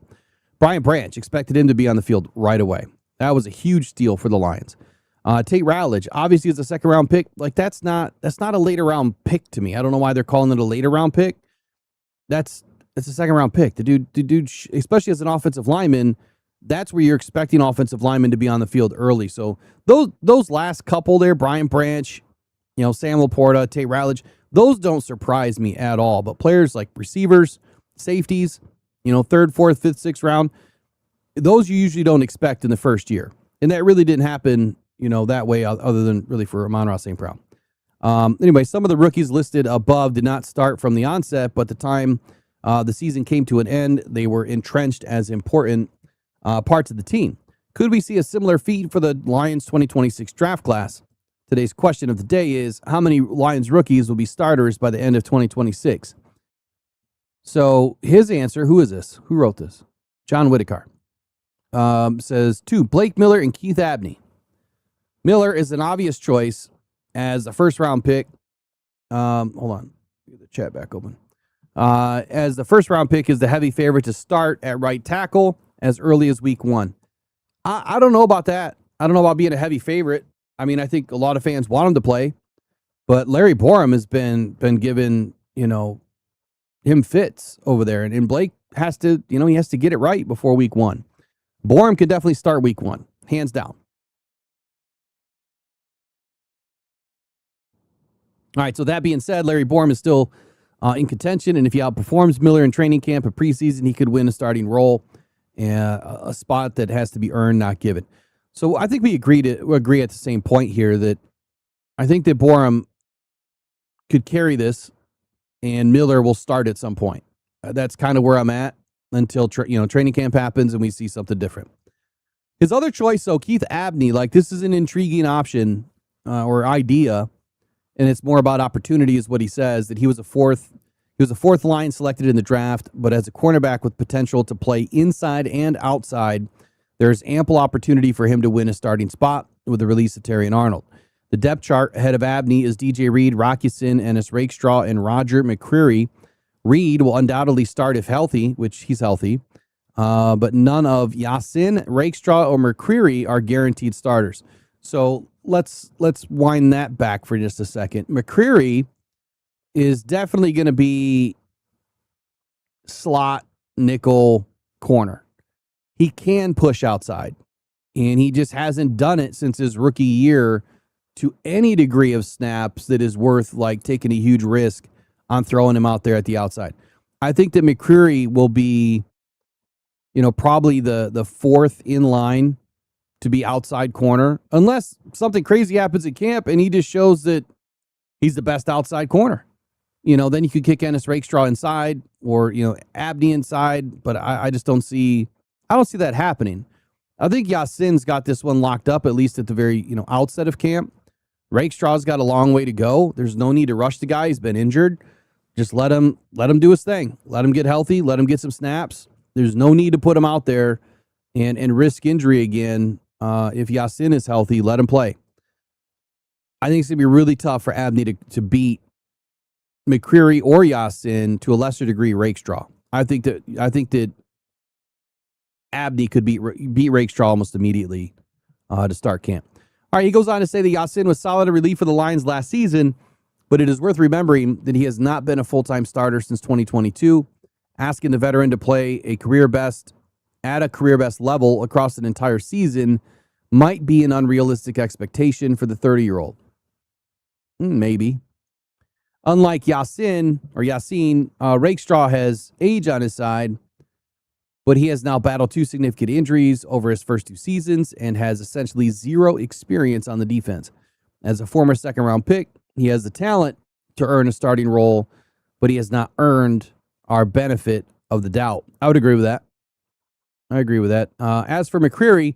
Brian Branch expected him to be on the field right away. That was a huge steal for the Lions. Tate Ratledge, obviously, is a 2nd round pick. Like that's not a later round pick to me. I don't know why they're calling it a later round pick. That's a 2nd round pick. The dude, especially as an offensive lineman, that's where you're expecting offensive linemen to be on the field early. So those last couple there, Brian Branch, Sam Laporta, Tate Ratledge, those don't surprise me at all. But players like receivers, safeties, 3rd, 4th, 5th, 6th round, those you usually don't expect in the first year. And that really didn't happen, that way other than really for Amon-Ra St. Brown. Anyway, some of the rookies listed above did not start from the onset, but the time the season came to an end, they were entrenched as important parts of the team. Could we see a similar feat for the Lions 2026 draft class? Today's question of the day is, how many Lions rookies will be starters by the end of 2026? So his answer, who is this? Who wrote this? John Whitaker. Says 2, Blake Miller and Keith Abney. Miller is an obvious choice as a 1st round pick. Hold on. Get the chat back open. As the 1st round pick is the heavy favorite to start at right tackle as early as week 1. I don't know about that. I don't know about being a heavy favorite. I think a lot of fans want him to play, but Larry Borum has been given, him fits over there. And Blake has to, he has to get it right before week 1. Borum could definitely start week 1, hands down. All right, so that being said, Larry Borum is still in contention, and if he outperforms Miller in training camp and preseason, he could win a starting role, a spot that has to be earned, not given. So I think we agree at the same point here that I think that Borum could carry this, and Miller will start at some point. That's kind of where I'm at until training camp happens and we see something different. His other choice, though, Keith Abney, this is an intriguing option or idea, and it's more about opportunity, is what he says. That he was a 4th line selected in the draft, but as a cornerback with potential to play inside and outside, there's ample opportunity for him to win a starting spot with the release of Terrion Arnold. The depth chart ahead of Abney is DJ Reed, Rocky Sin, Ennis Rakestraw, and Roger McCreary. Reed will undoubtedly start if healthy, which he's healthy, but none of Yasin, Rakestraw, or McCreary are guaranteed starters. So let's wind that back for just a second. McCreary is definitely going to be slot, nickel, corner. He can push outside. And he just hasn't done it since his rookie year to any degree of snaps that is worth like taking a huge risk on throwing him out there at the outside. I think that McCreary will be, probably the fourth in line to be outside corner, unless something crazy happens at camp and he just shows that he's the best outside corner. Then you could kick Ennis Rakestraw inside or, Abney inside, but I just don't see that happening. I think Yasin's got this one locked up, at least at the very, outset of camp. Rakestraw's got a long way to go. There's no need to rush the guy. He's been injured. Just let him do his thing. Let him get healthy. Let him get some snaps. There's no need to put him out there and risk injury again. If Yasin is healthy, let him play. I think it's going to be really tough for Abney to beat McCreary or Yasin, to a lesser degree Rakestraw. I think that Abney could beat Rakestraw almost immediately to start camp. All right, he goes on to say that Yasin was solid in relief for the Lions last season, but it is worth remembering that he has not been a full-time starter since 2022. Asking the veteran to play at a career best level across an entire season might be an unrealistic expectation for the 30-year-old. Maybe. Unlike Yasin, Rakestraw has age on his side, but he has now battled two significant injuries over his first two seasons and has essentially zero experience on the defense. As a former second-round pick, he has the talent to earn a starting role, but he has not earned our benefit of the doubt. I would agree with that. As for McCreary,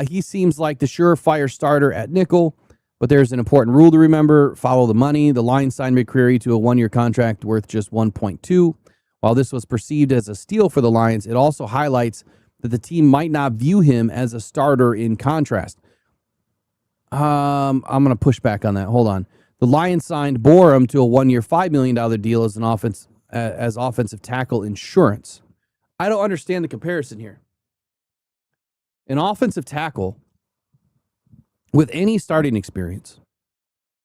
he seems like the surefire starter at nickel, but there's an important rule to remember. Follow the money. The Lions signed McCreary to a one-year contract worth just $1.2. While this was perceived as a steal for the Lions, it also highlights that the team might not view him as a starter in contrast. I'm going to push back on that. Hold on. The Lions signed Borum to a one-year $5 million deal as offensive tackle insurance. I don't understand the comparison here. An offensive tackle with any starting experience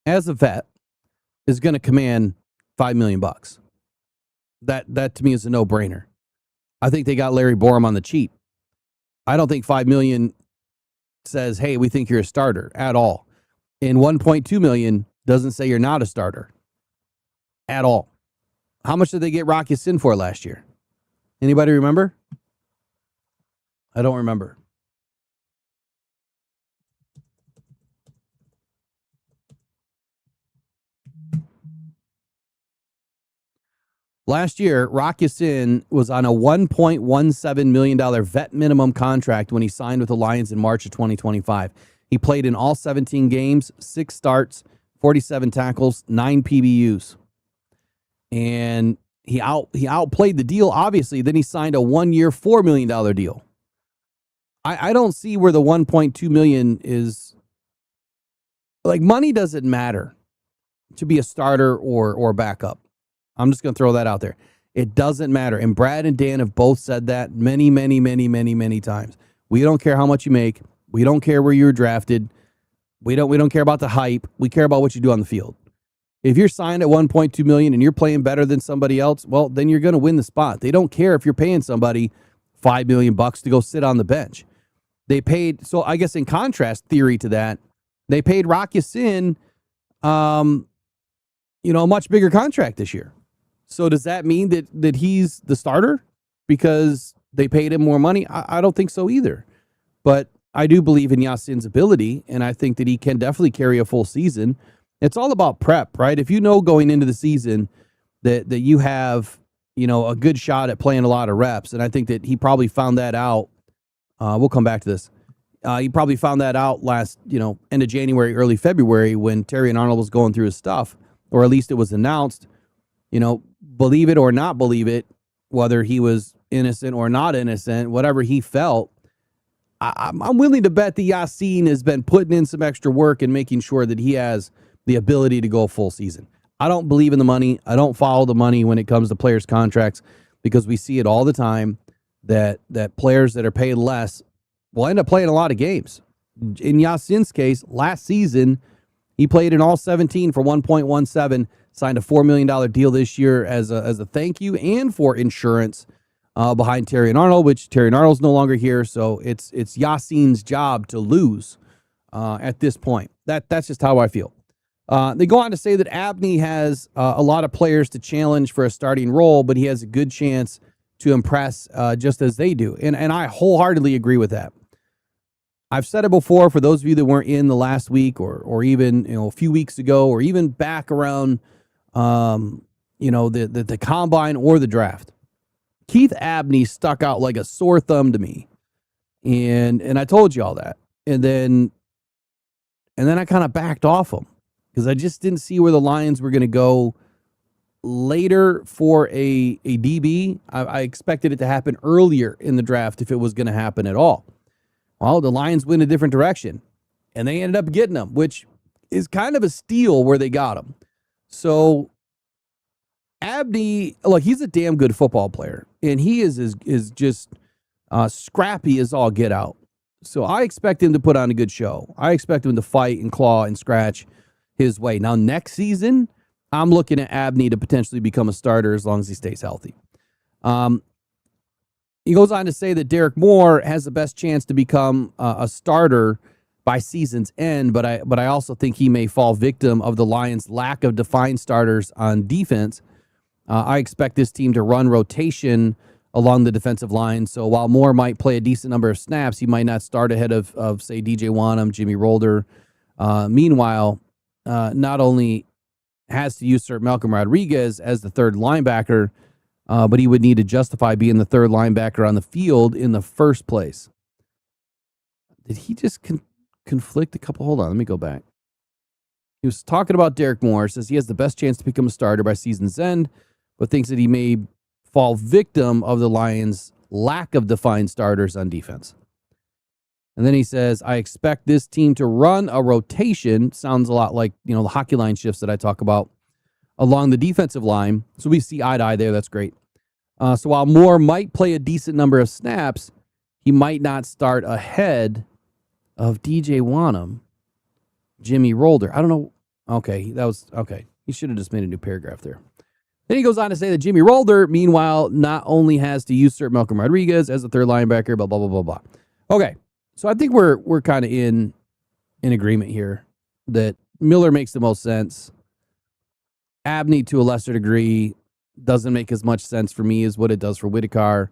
as a vet is going to command $5 million. That to me is a no-brainer. I think they got Larry Borum on the cheap. I don't think $5 million says, hey, we think you're a starter at all. And $1.2 million doesn't say you're not a starter at all. How much did they get Rocky Sin for last year? Anybody remember? I don't remember. Last year, Rock Ya-Sin was on a $1.17 million vet minimum contract when he signed with the Lions in March of 2025. He played in all 17 games, 6 starts, 47 tackles, 9 PBUs. And he outplayed the deal, obviously. Then he signed a 1-year, $4 million deal. I don't see where the $1.2 million is. Like, money doesn't matter to be a starter or backup. I'm just going to throw that out there. It doesn't matter. And Brad and Dan have both said that many, many, many, many, many times. We don't care how much you make. We don't care where you were drafted. We don't care about the hype. We care about what you do on the field. If you're signed at $1.2 million and you're playing better than somebody else, well, then you're going to win the spot. They don't care if you're paying somebody $5 million to go sit on the bench. They paid, so I guess in contrast theory to that, they paid Rock Ya-Sin, a much bigger contract this year. So does that mean that he's the starter because they paid him more money? I don't think so either. But I do believe in Ya-Sin's ability, and I think that he can definitely carry a full season. It's all about prep, right? If you know going into the season that you have, a good shot at playing a lot of reps, and I think that he probably found that out. We'll come back to this. He probably found that out last, end of January, early February when Terry and Arnold was going through his stuff, or at least it was announced. Believe it or not believe it, whether he was innocent or not innocent, whatever he felt, I'm willing to bet that Ya-Sin has been putting in some extra work and making sure that he has the ability to go full season. I don't believe in the money. I don't follow the money when it comes to players' contracts because we see it all the time that players that are paid less will end up playing a lot of games. In Ya-Sin's case, last season, he played in all 17 for 1.17, signed a $4 million deal this year as a thank you and for insurance behind Terry and Arnold, which Terry and Arnold's no longer here. So it's Yassine's job to lose at this point. That's just how I feel. They go on to say that Abney has a lot of players to challenge for a starting role, but he has a good chance to impress just as they do. And I wholeheartedly agree with that. I've said it before for those of you that weren't in the last week or even a few weeks ago or even back around the combine or the draft. Keith Abney stuck out like a sore thumb to me. And I told you all that. And then I kind of backed off him because I just didn't see where the Lions were going to go later for a DB. I expected it to happen earlier in the draft if it was going to happen at all. Well, the Lions went a different direction, and they ended up getting him, which is kind of a steal where they got him. So Abney, look, he's a damn good football player, and he is just scrappy as all get out. So I expect him to put on a good show. I expect him to fight and claw and scratch his way. Now, next season, I'm looking at Abney to potentially become a starter as long as he stays healthy. He goes on to say that Derek Moore has the best chance to become a starter by season's end, but I also think he may fall victim of the Lions' lack of defined starters on defense. I expect this team to run rotation along the defensive line. So while Moore might play a decent number of snaps, he might not start ahead of say, DJ Wanham, Jimmy Rolder. Meanwhile, not only has to usurp Malcolm Rodriguez as the third linebacker, but he would need to justify being the third linebacker on the field in the first place. Did he just conflict a couple? Hold on, let me go back. He was talking about Derek Moore, says he has the best chance to become a starter by season's end, but thinks that he may fall victim of the Lions' lack of defined starters on defense. And then he says, I expect this team to run a rotation. Sounds a lot like, the hockey line shifts that I talk about along the defensive line. So we see eye to eye there. That's great. So while Moore might play a decent number of snaps, he might not start ahead of DJ Wanham, Jimmy Rolder. I don't know. Okay, that was okay. He should have just made a new paragraph there. Then he goes on to say that Jimmy Rolder, meanwhile, not only has to usurp Malcolm Rodriguez as the third linebacker, blah, blah, blah, blah, blah. Okay, so I think we're kind of in agreement here that Miller makes the most sense. Abney, to a lesser degree, doesn't make as much sense for me as what it does for Whitaker.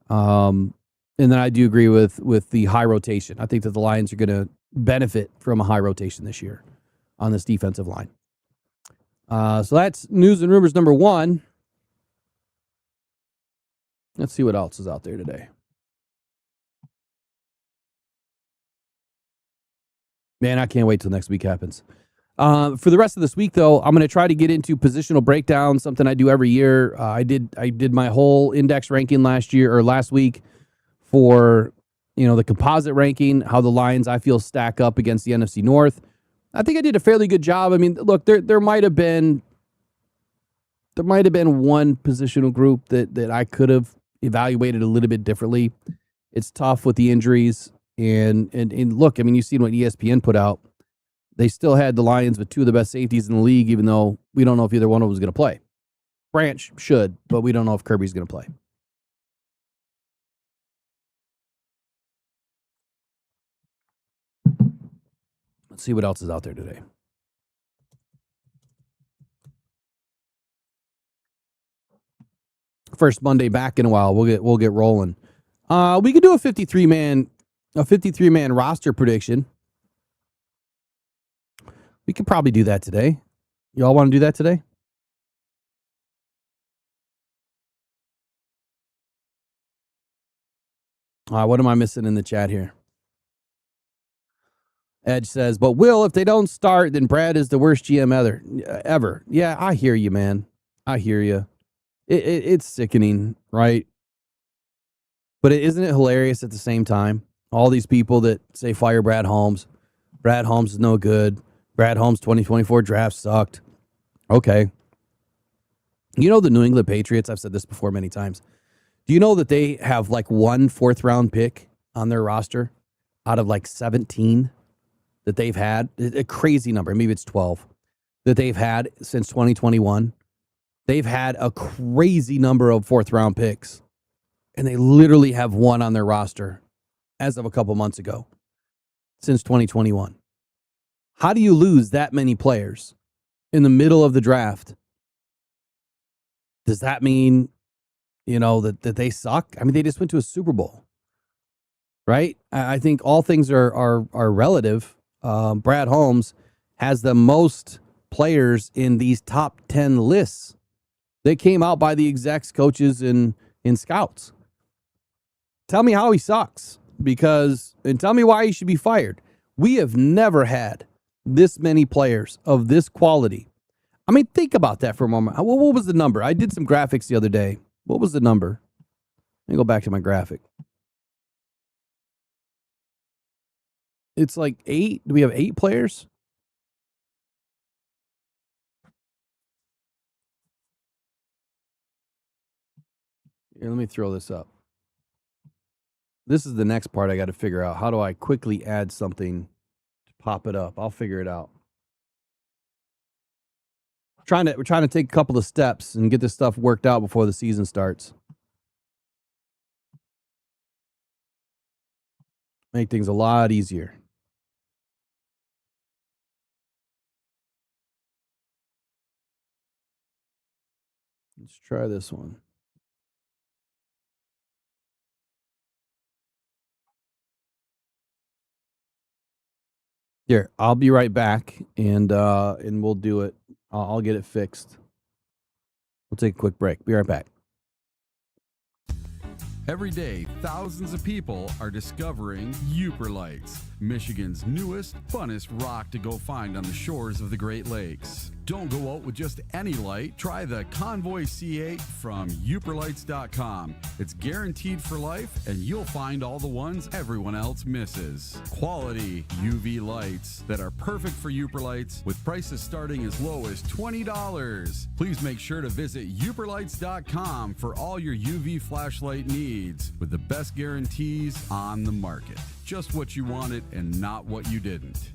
And then I do agree with the high rotation. I think that the Lions are going to benefit from a high rotation this year on this defensive line. So that's news and rumors number one. Let's see what else is out there today. Man, I can't wait till next week happens. For the rest of this week, though, I'm going to try to get into positional breakdown, something I do every year. I did my whole index ranking last week for the composite ranking, how the Lions I feel stack up against the NFC North. I think I did a fairly good job. I mean, look, there might have been one positional group that I could have evaluated a little bit differently. It's tough with the injuries. And look, I mean, you've seen what ESPN put out. They still had the Lions with two of the best safeties in the league, even though we don't know if either one of them was going to play. Branch should, but we don't know if Kirby's going to play. Let's see what else is out there today. First Monday back in a while. We'll get rolling. We could do a 53-man roster prediction. We could probably do that today. Y'all want to do that today? What am I missing in the chat here? Edge says, but Will, if they don't start, then Brad is the worst GM ever. Yeah, I hear you, man. I hear you. It's sickening, right? But isn't it hilarious at the same time? All these people that say fire Brad Holmes. Brad Holmes is no good. Brad Holmes' 2024 draft sucked. Okay. You know the New England Patriots, I've said this before many times. Do you know that they have like one fourth-round pick on their roster out of like 17 that they've had? A crazy number. Maybe it's 12 that they've had since 2021. They've had a crazy number of fourth-round picks. and they literally have one on their roster as of a couple months ago since 2021. How do you lose that many players in the middle of the draft? Does that mean, that they suck? I mean, they just went to a Super Bowl, right? I think all things are relative. Brad Holmes has the most players in these top 10 lists. They came out by the execs, coaches, and scouts. Tell me how he sucks, and tell me why he should be fired. We have never had this many players of this quality. I mean, think about that for a moment. What was the number? I did some graphics the other day. What was the number? Let me go back to my graphic. It's like 8. Do we have 8 players? Here, let me throw this up. This is the next part I got to figure out. How do I quickly add something to pop it up? I'll figure it out. We're trying to take a couple of steps and get this stuff worked out before the season starts. Make things a lot easier. Let's try this one. Here, I'll be right back, and we'll do it. I'll get it fixed. We'll take a quick break. Be right back. Every day, thousands of people are discovering Uper Lights, Michigan's newest, funnest rock to go find on the shores of the Great Lakes. Don't go out with just any light. Try the Convoy C8 from uperlights.com. It's guaranteed for life, and you'll find all the ones everyone else misses. Quality UV lights that are perfect for Uper Lights with prices starting as low as $20. Please make sure to visit uperlights.com for all your UV flashlight needs with the best guarantees on the market. Just what you wanted and not what you didn't.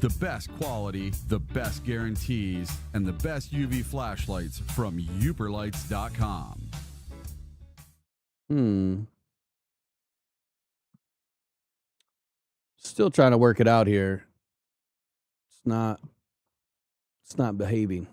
The best quality, the best guarantees, and the best UV flashlights from uperlights.com. Still trying to work it out here. It's not behaving.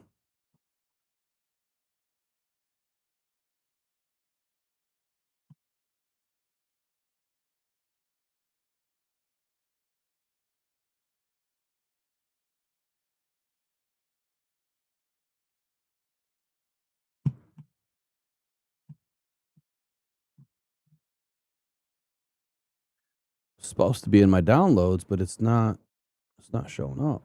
Supposed to be in my downloads, but it's not showing up.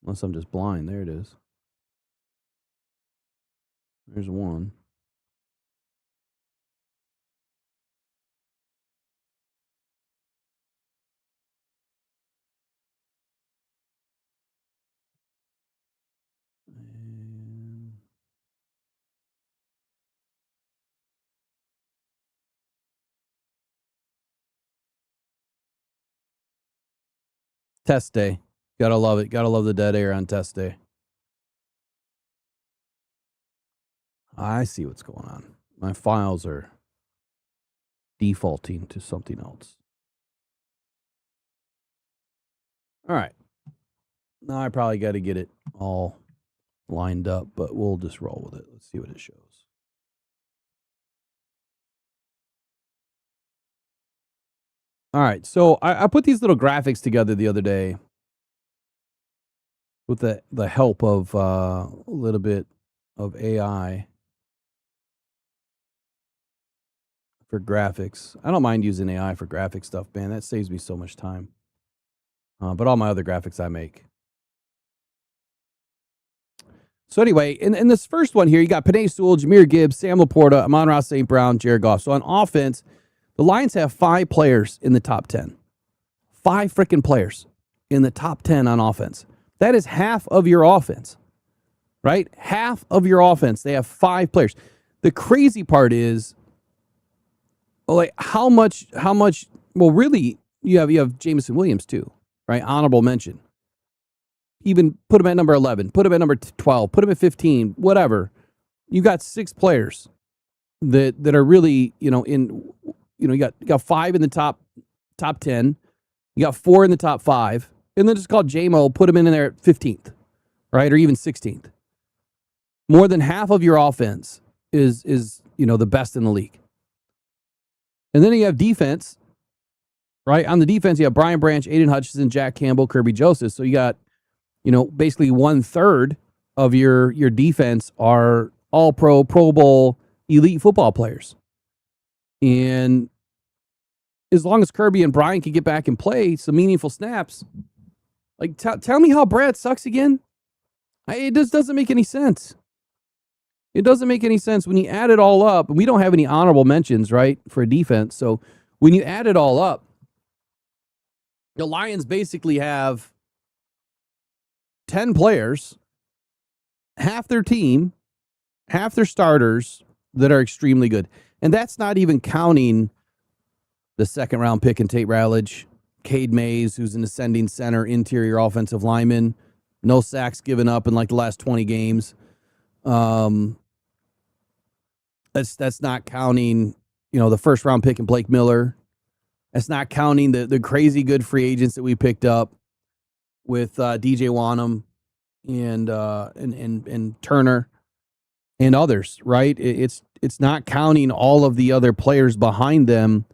Unless I'm just blind. There it is. There's one. Test day. Gotta love it. Gotta love the dead air on test day. I see what's going on. My files are defaulting to something else. All right. Now I probably got to get it all lined up, but we'll just roll with it. Let's see what it shows. All right. So I put these little graphics together the other day with the help of a little bit of AI for graphics. I don't mind using AI for graphic stuff, man. That saves me so much time. But all my other graphics I make. So anyway, in this first one here, you got Penei Sewell, Jahmyr Gibbs, Sam Laporta, Amon-Ra St. Brown, Jared Goff. So on offense, the Lions have 5 players in the top 10. 5 freaking players in the top 10 on offense. That is half of your offense, right? Half of your offense. They have 5 players. The crazy part is, like, how much, well, really, you have Jameson Williams too, right? Honorable mention. even put him at number 11, put him at number 12, put him at 15, whatever. You got 6 players that are really, you got 5 in the top 10. You got 4 in the top 5, and then just call J-Mo, put him in there at 15th, right? Or even 16th. More than half of your offense is the best in the league. And then you have defense, right? On the defense, you have Brian Branch, Aiden Hutchinson, Jack Campbell, Kirby Joseph. So you got, basically 1/3 of your defense are all pro Bowl, elite football players. And as long as Kirby and Brian can get back and play some meaningful snaps, like tell me how Brad sucks again. It just doesn't make any sense. It doesn't make any sense when you add it all up. And we don't have any honorable mentions, right, for a defense. So when you add it all up, the Lions basically have 10 players, half their team, half their starters that are extremely good. And that's not even counting the second-round pick and Tate Rowledge, Cade Mays, who's an ascending center, interior offensive lineman, no sacks given up in like the last 20 games. That's not counting, the first-round pick and Blake Miller. That's not counting the crazy good free agents that we picked up with DJ Wanham and Turner and others, right? It's not counting all of the other players behind them,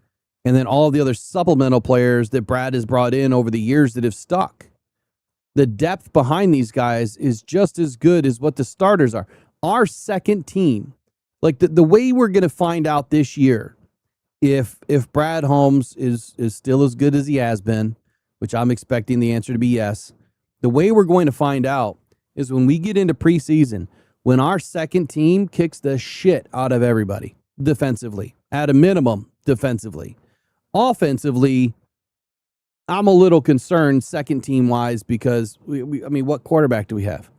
and then all of the other supplemental players that Brad has brought in over the years that have stuck. The depth behind these guys is just as good as what the starters are. Our second team, like the way we're going to find out this year, if Brad Holmes is still as good as he has been, which I'm expecting the answer to be yes, the way we're going to find out is when we get into preseason, when our second team kicks the shit out of everybody defensively, at a minimum defensively. Offensively, I'm a little concerned second team wise because what quarterback do we have?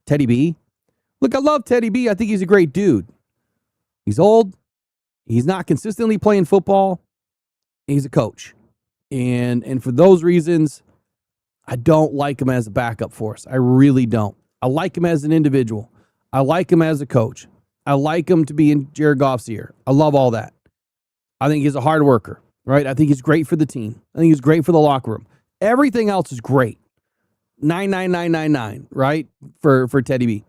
Teddy B? Look, I love Teddy B. I think he's a great dude. He's old. He's not consistently playing football. He's a coach. And for those reasons, I don't like him as a backup for us. I really don't. I like him as an individual. I like him as a coach. I like him to be in Jared Goff's ear. I love all that. I think he's a hard worker, right? I think he's great for the team. I think he's great for the locker room. Everything else is great. 99999, right? For Teddy B.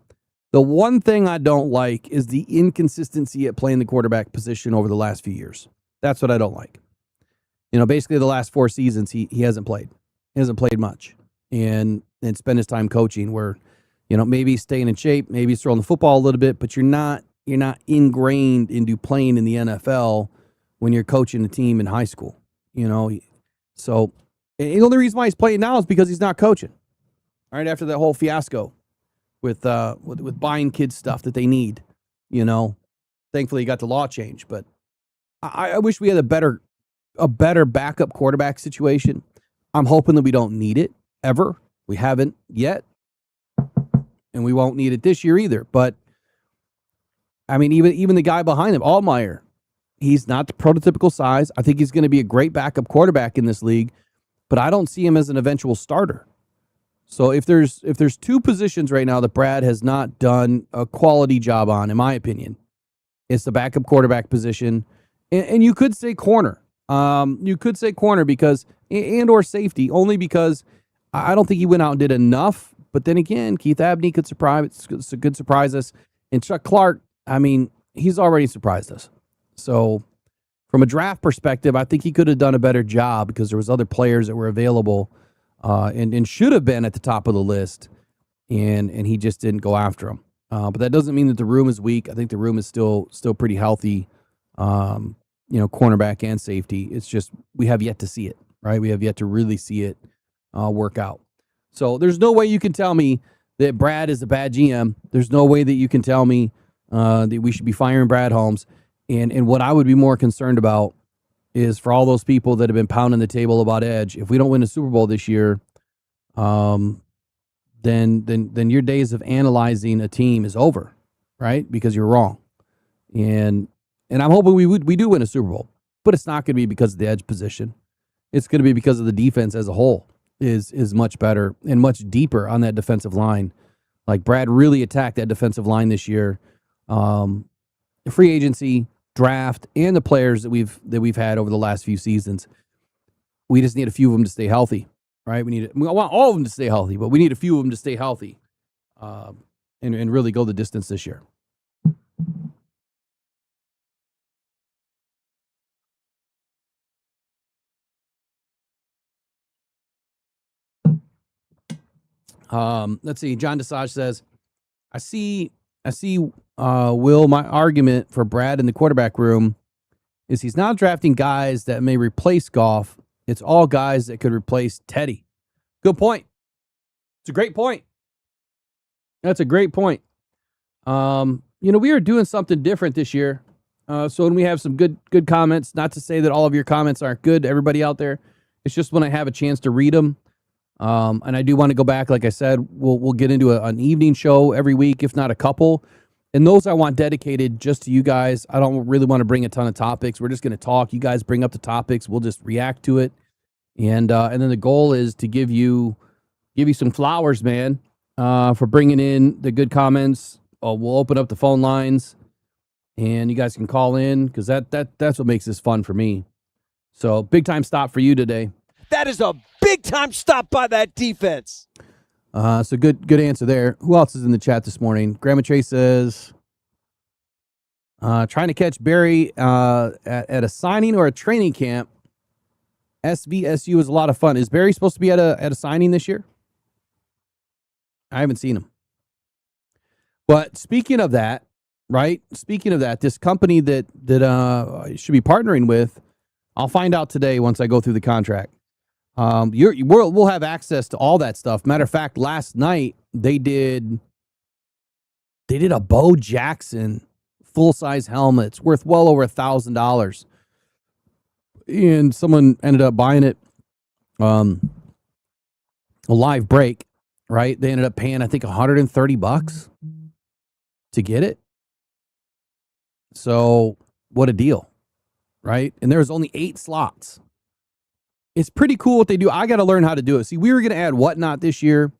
The one thing I don't like is the inconsistency at playing the quarterback position over the last few years. That's what I don't like. Basically the last 4 seasons he hasn't played. He hasn't played much. And spent his time coaching where, maybe he's staying in shape, maybe he's throwing the football a little bit, but you're not ingrained into playing in the NFL when you're coaching a team in high school. So the only reason why he's playing now is because he's not coaching. All right, after that whole fiasco with buying kids stuff that they need, thankfully he got the law changed. But I wish we had a better backup quarterback situation. I'm hoping that we don't need it ever. We haven't yet, and we won't need it this year either. But even the guy behind him, Altmaier, he's not the prototypical size. I think he's going to be a great backup quarterback in this league, but I don't see him as an eventual starter. So if there's 2 positions right now that Brad has not done a quality job on, in my opinion, it's the backup quarterback position, and you could say corner. You could say corner because or safety, only because I don't think he went out and did enough. But then again, Keith Abney could surprise us, and Chuck Clark, he's already surprised us. So from a draft perspective, I think he could have done a better job because there was other players that were available and should have been at the top of the list, and he just didn't go after them. But that doesn't mean that the room is weak. I think the room is still pretty healthy, cornerback and safety. It's just we have yet to see it, right? We have yet to really see it work out. So there's no way you can tell me that Brad is a bad GM. There's no way that you can tell me that we should be firing Brad Holmes. And what I would be more concerned about is for all those people that have been pounding the table about Edge. If we don't win a Super Bowl this year, then your days of analyzing a team is over, right? Because you're wrong. And I'm hoping we do win a Super Bowl, but it's not going to be because of the edge position. It's going to be because of the defense as a whole. is much better and much deeper on that defensive line. Like Brad really attacked that defensive line this year. Free agency, draft, and the players that we've had over the last few seasons. We just need a few of them to stay healthy, right? We want all of them to stay healthy, but we need a few of them to stay healthy, and really go the distance this year. Let's see. John Desage says, I see, Will, my argument for Brad in the quarterback room is he's not drafting guys that may replace Goff. It's all guys that could replace Teddy. Good point. It's a great point. That's a great point. We are doing something different this year. So when we have some good comments, not to say that all of your comments aren't good, everybody out there, it's just when I have a chance to read them. And I do want to go back, like I said, we'll get into an evening show every week, if not a couple. And those I want dedicated just to you guys. I don't really want to bring a ton of topics. We're just going to talk. You guys bring up the topics. We'll just react to it. And then the goal is to give you some flowers, man, for bringing in the good comments. We'll open up the phone lines and you guys can call in because that's what makes this fun for me. So big time stop for you today. That is a big-time stop by that defense. So good answer there. Who else is in the chat this morning? Grandma Trey says, trying to catch Barry at a signing or a training camp. SVSU is a lot of fun. Is Barry supposed to be at a signing this year? I haven't seen him. But speaking of that, right? Speaking of that, this company that should be partnering with, I'll find out today once I go through the contract. We'll have access to all that stuff. Matter of fact, last night they did a Bo Jackson full-size helmet. It's worth well over $1,000. And someone ended up buying it a live break, right? They ended up paying, I think, $130 to get it. So what a deal, right? And there was only 8 slots. It's pretty cool what they do. I got to learn how to do it. See, we were going to add Whatnot this year.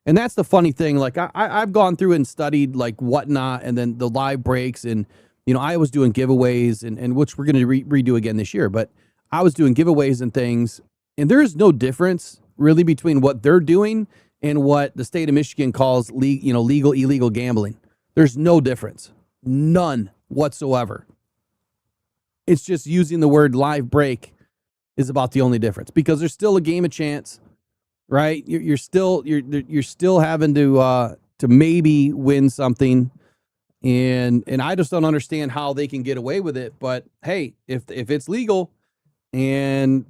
And that's the funny thing. Like I've gone through and studied like Whatnot and then the live breaks. And, I was doing giveaways and which we're going to redo again this year. But I was doing giveaways and things. And there is no difference really between what they're doing and what the state of Michigan calls legal, illegal gambling. There's no difference. None whatsoever. It's just using the word live break is about the only difference because there's still a game of chance, right? You're still having to maybe win something, and I just don't understand how they can get away with it. But hey, if it's legal and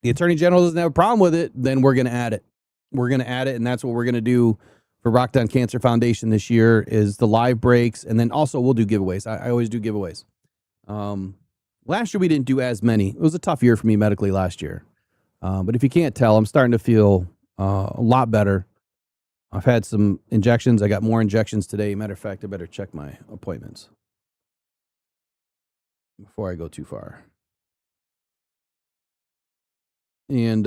the Attorney General doesn't have a problem with it, then we're going to add it. We're going to add it, and that's what we're going to do for Rock Down Cancer Foundation this year is the live breaks, and then also we'll do giveaways. I always do giveaways. Last year we didn't do as many. It was a tough year for me medically last year. But if you can't tell, I'm starting to feel a lot better. I've had some injections. I got more injections today. Matter of fact, I better check my appointments before I go too far. And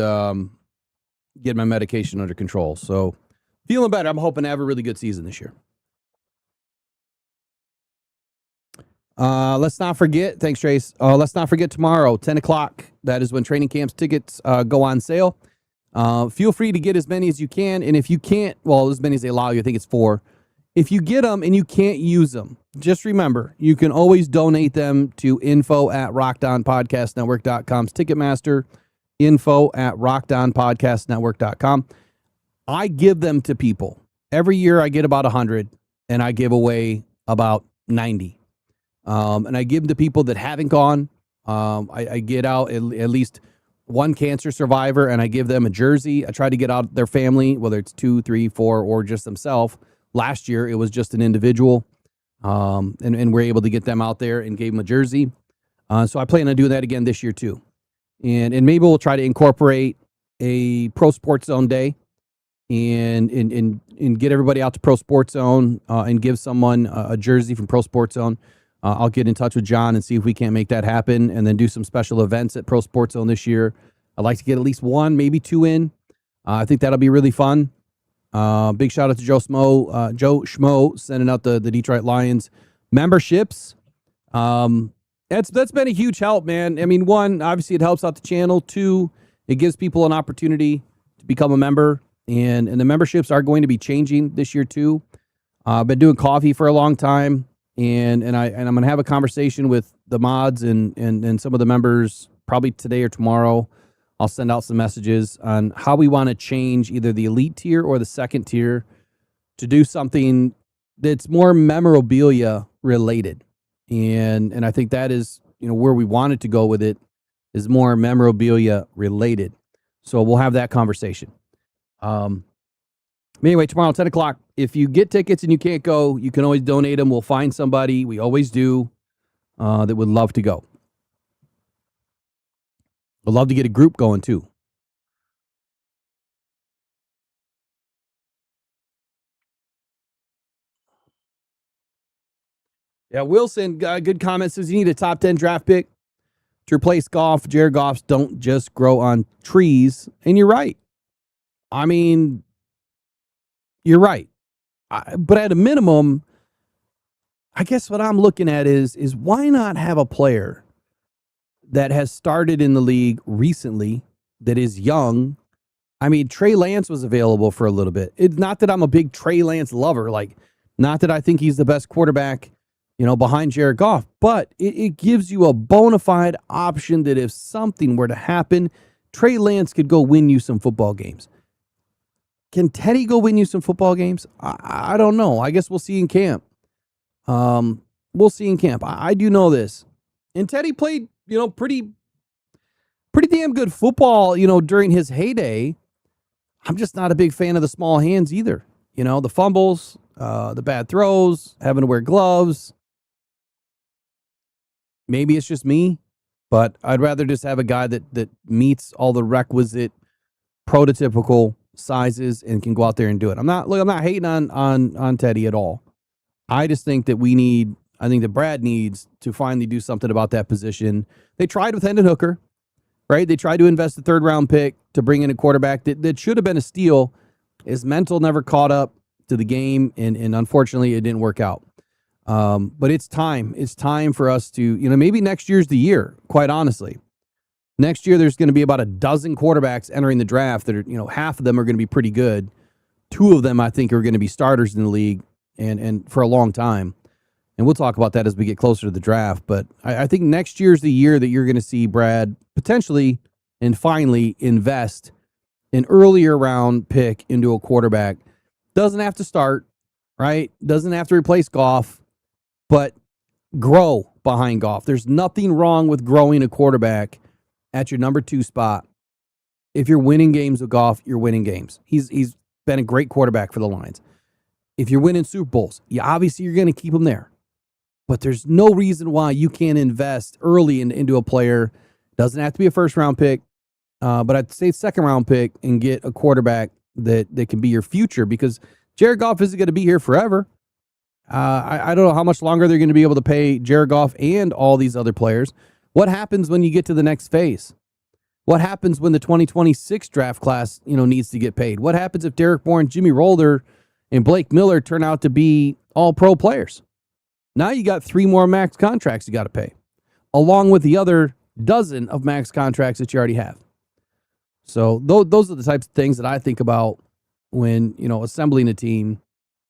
get my medication under control. So feeling better. I'm hoping to have a really good season this year. Let's not forget. Thanks, Trace. Let's not forget tomorrow, 10 o'clock. That is when training camps tickets go on sale. Feel free to get as many as you can. And if you can't, well, as many as they allow you, I think it's 4. If you get them and you can't use them, just remember, you can always donate them to info@rockdownpodcastnetwork.com's Ticketmaster, info@rockdownpodcastnetwork.com. I give them to people. Every year I get about 100 and I give away about 90. And I give them to people that haven't gone. I get out at least one cancer survivor and I give them a jersey. I try to get out their family, whether it's 2, 3, 4, or just themselves. Last year, it was just an individual. And we're able to get them out there and gave them a jersey. So I plan on doing that again this year too. And maybe we'll try to incorporate a Pro Sports Zone day and get everybody out to Pro Sports Zone and give someone a jersey from Pro Sports Zone. I'll get in touch with John and see if we can't make that happen and then do some special events at Pro Sports Zone this year. I'd like to get at least one, maybe two in. I think that'll be really fun. Big shout out to Joe Schmo sending out the Detroit Lions memberships. That's been a huge help, man. I mean, one, obviously it helps out the channel. Two, it gives people an opportunity to become a member, and the memberships are going to be changing this year too. I've been doing coffee for a long time, and I'm going to have a conversation with the mods and some of the members probably today or tomorrow. I'll send out some messages on how we want to change either the elite tier or the second tier to do something that's more memorabilia related. And I think that is, where we wanted to go with it is more memorabilia related. So we'll have that conversation. Anyway, tomorrow, 10 o'clock, if you get tickets and you can't go, you can always donate them. We'll find somebody. We always do that would love to go. I'd love to get a group going too. Yeah, Wilson, good comment, says you need a top 10 draft pick to replace Goff. Jared Goffs don't just grow on trees. And you're right. I mean, you're right. But at a minimum, I guess what I'm looking at is why not have a player that has started in the league recently, that is young. I mean, Trey Lance was available for a little bit. It's not that I'm a big Trey Lance lover, not that I think he's the best quarterback, behind Jared Goff, but it gives you a bona fide option that if something were to happen, Trey Lance could go win you some football games. Can Teddy go win you some football games? I don't know. I guess we'll see in camp. We'll see in camp. I do know this. And Teddy played, pretty damn good football, during his heyday. I'm just not a big fan of the small hands either. The fumbles, the bad throws, having to wear gloves. Maybe it's just me, but I'd rather just have a guy that meets all the requisite prototypical sizes and can go out there and do it. I'm not hating on Teddy at all. I just think that I think that Brad needs to finally do something about that position. They tried with Hendon Hooker, right? They tried to invest a 3rd round pick to bring in a quarterback that should have been a steal. His mental never caught up to the game, and unfortunately it didn't work out. But it's time. It's time for us to, maybe next year's the year, quite honestly. Next year, there's going to be about a dozen quarterbacks entering the draft that are, half of them are going to be pretty good. 2 of them, I think, are going to be starters in the league and for a long time. And we'll talk about that as we get closer to the draft. But I think next year's the year that you're going to see Brad potentially and finally invest an earlier round pick into a quarterback. Doesn't have to start, right? Doesn't have to replace Goff, but grow behind Goff. There's nothing wrong with growing a quarterback at your number 2 spot. If you're winning games with Goff, you're winning games. He's been a great quarterback for the Lions. If you're winning Super Bowls, obviously you're going to keep him there. But there's no reason why you can't invest early into a player. Doesn't have to be a 1st round pick, but I'd say 2nd round pick and get a quarterback that can be your future, because Jared Goff isn't going to be here forever. I don't know how much longer they're going to be able to pay Jared Goff and all these other players. What happens when you get to the next phase? What happens when the 2026 draft class, needs to get paid? What happens if Derek Bourne, Jimmy Rolder, and Blake Miller turn out to be all pro players? Now you got 3 more max contracts you got to pay, along with the other dozen of max contracts that you already have. So those are the types of things that I think about when, assembling a team,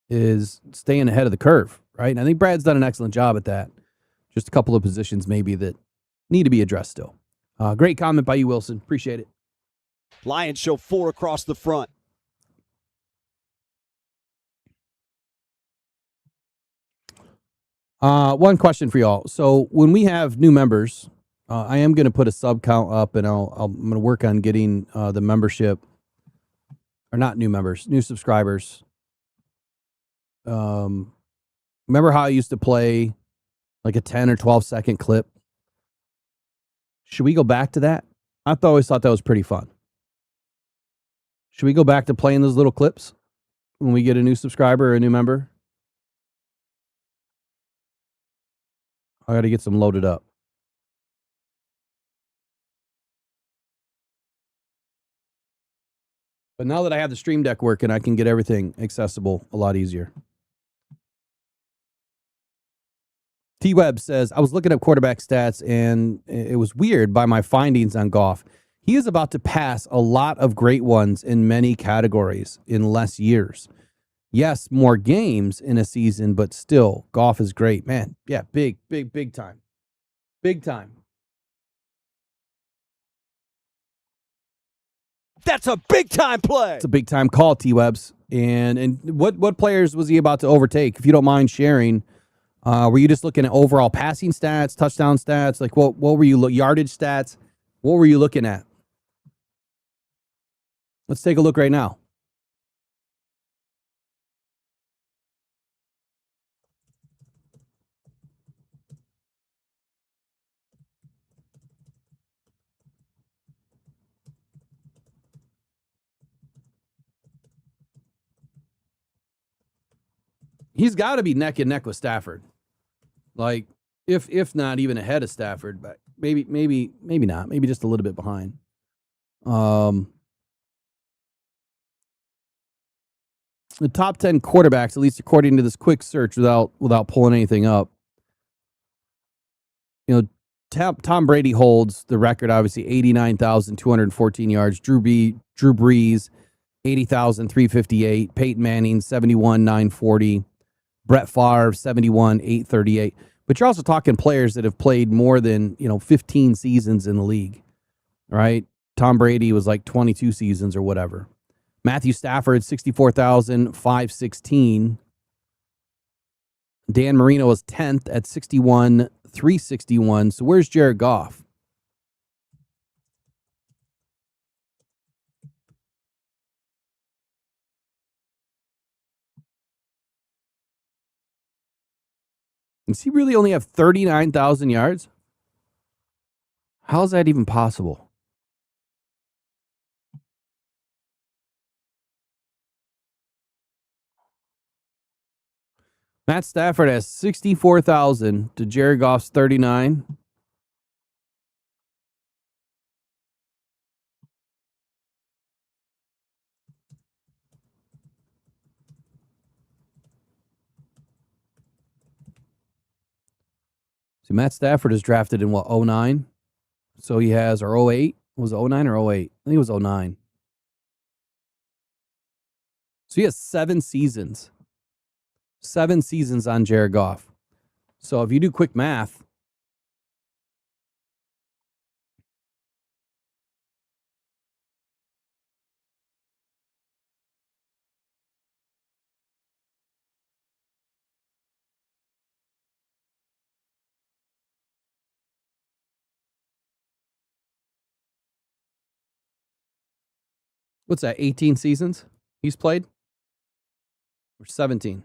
is staying ahead of the curve, right? And I think Brad's done an excellent job at that. Just a couple of positions maybe that need to be addressed still. Great comment by you, Wilson. Appreciate it. Lions show 4 across the front. One question for y'all. So when we have new members, I am going to put a sub count up, and I'm going to work on getting the membership, or not new members, new subscribers. Remember how I used to play like a 10 or 12 second clip? Should we go back to that? I always thought that was pretty fun. Should we go back to playing those little clips when we get a new subscriber or a new member? I got to get some loaded up. But now that I have the Stream Deck working, I can get everything accessible a lot easier. T-Web says, I was looking up quarterback stats, and it was weird by my findings on Goff. He is about to pass a lot of great ones in many categories in less years. Yes, more games in a season, but still, Goff is great. Man, yeah, big time. Big time. That's a big-time play. It's a big-time call, T-Webs. And what players was he about to overtake? If you don't mind sharing, were you just looking at overall passing stats, touchdown stats? Like, what were you yardage stats? What were you looking at? Let's take a look right now. He's got to be neck and neck with Stafford. Like, if not even ahead of Stafford, but maybe not. Maybe just a little bit behind. The top 10 quarterbacks, at least according to this quick search, without pulling anything up. You know, Tom Brady holds the record, obviously, 89,214 yards. Drew Brees, 80,358. Peyton Manning, 71,940. Brett Favre, 71,838. But you're also talking players that have played more than, 15 seasons in the league, right? Tom Brady was like 22 seasons or whatever. Matthew Stafford, 64,516. Dan Marino was 10th at 61,361. So where's Jared Goff? Does he really only have 39,000 yards? How is that even possible? Matt Stafford has 64,000 to Jared Goff's 39. So Matt Stafford is drafted in what, 09? So he has, or 08? Was it 09 or 08? I think it was 09. So he has 7 seasons. 7 seasons on Jared Goff. So if you do quick math, what's that, 18 seasons he's played? Or 17?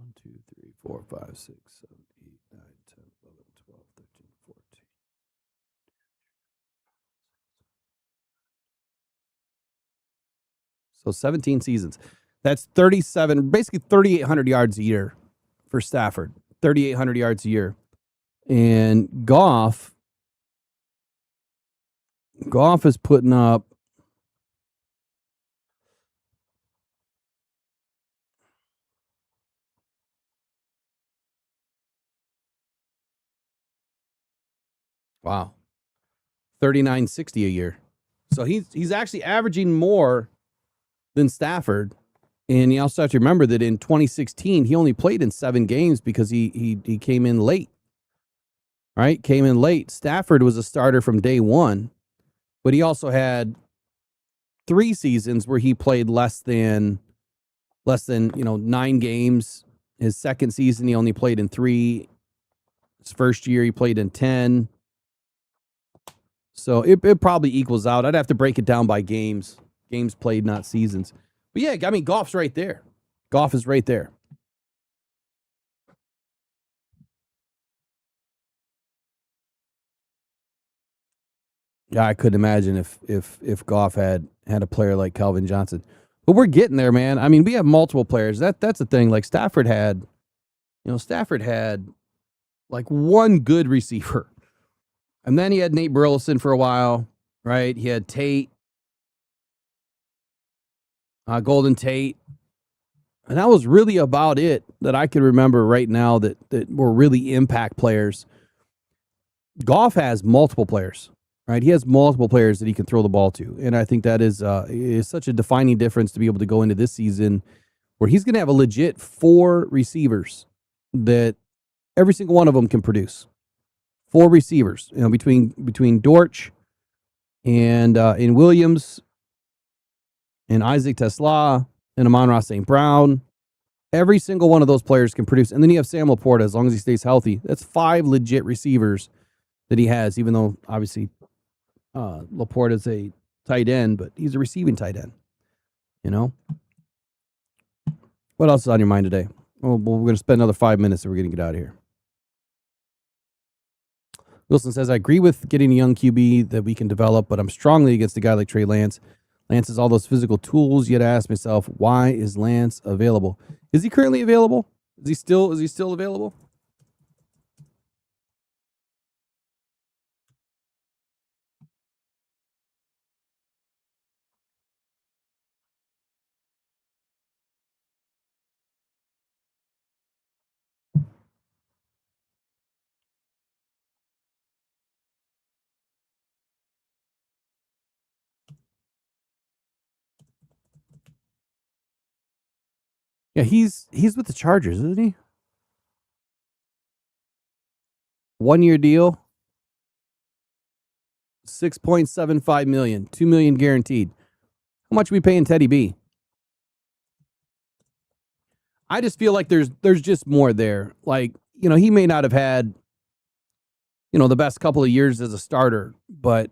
One, 2, 3, 4, 5, 6, 7, 8, 9, 10, 11, 12, 13, 14. So 17 seasons. That's 37, basically 3,800 yards a year for Stafford. 3,800 yards a year. And Goff is putting up wow. 3,960 a year. So he's actually averaging more than Stafford. And you also have to remember that in 2016, he only played in 7 games because he came in late. Right? Came in late. Stafford was a starter from day one, but he also had 3 seasons where he played less than 9 games. His second season, he only played in 3. His first year, he played in 10. So it probably equals out. I'd have to break it down by games Games played, not seasons. But yeah, I mean, Goff's right there. Goff is right there. Yeah, I couldn't imagine if Goff had a player like Calvin Johnson. But we're getting there, man. I mean, we have multiple players. That's the thing. Like Stafford had like one good receiver. And then he had Nate Burleson for a while, right? He had Tate, Golden Tate. And that was really about it that I can remember right now that were really impact players. Goff has multiple players, right? He has multiple players that he can throw the ball to. And I think that is such a defining difference to be able to go into this season where he's going to have a legit 4 receivers that every single one of them can produce. 4 receivers, between Dortch and Williams and Isaac Tesla and Amon-Ra St. Brown. Every single one of those players can produce. And then you have Sam Laporta, as long as he stays healthy. That's 5 legit receivers that he has, even though, obviously, Laporta is a tight end, but he's a receiving tight end. What else is on your mind today? Well, we're going to spend another 5 minutes and we're going to get out of here. Wilson says, I agree with getting a young QB that we can develop, but I'm strongly against a guy like Trey Lance. Lance has all those physical tools, yet I ask myself, why is Lance available? Is he currently available? Is he still available? Yeah, he's with the Chargers, isn't he? 1-year deal, $6.75 million, $2 million guaranteed. How much are we paying Teddy B? I just feel like there's just more there. Like, he may not have had, the best couple of years as a starter, but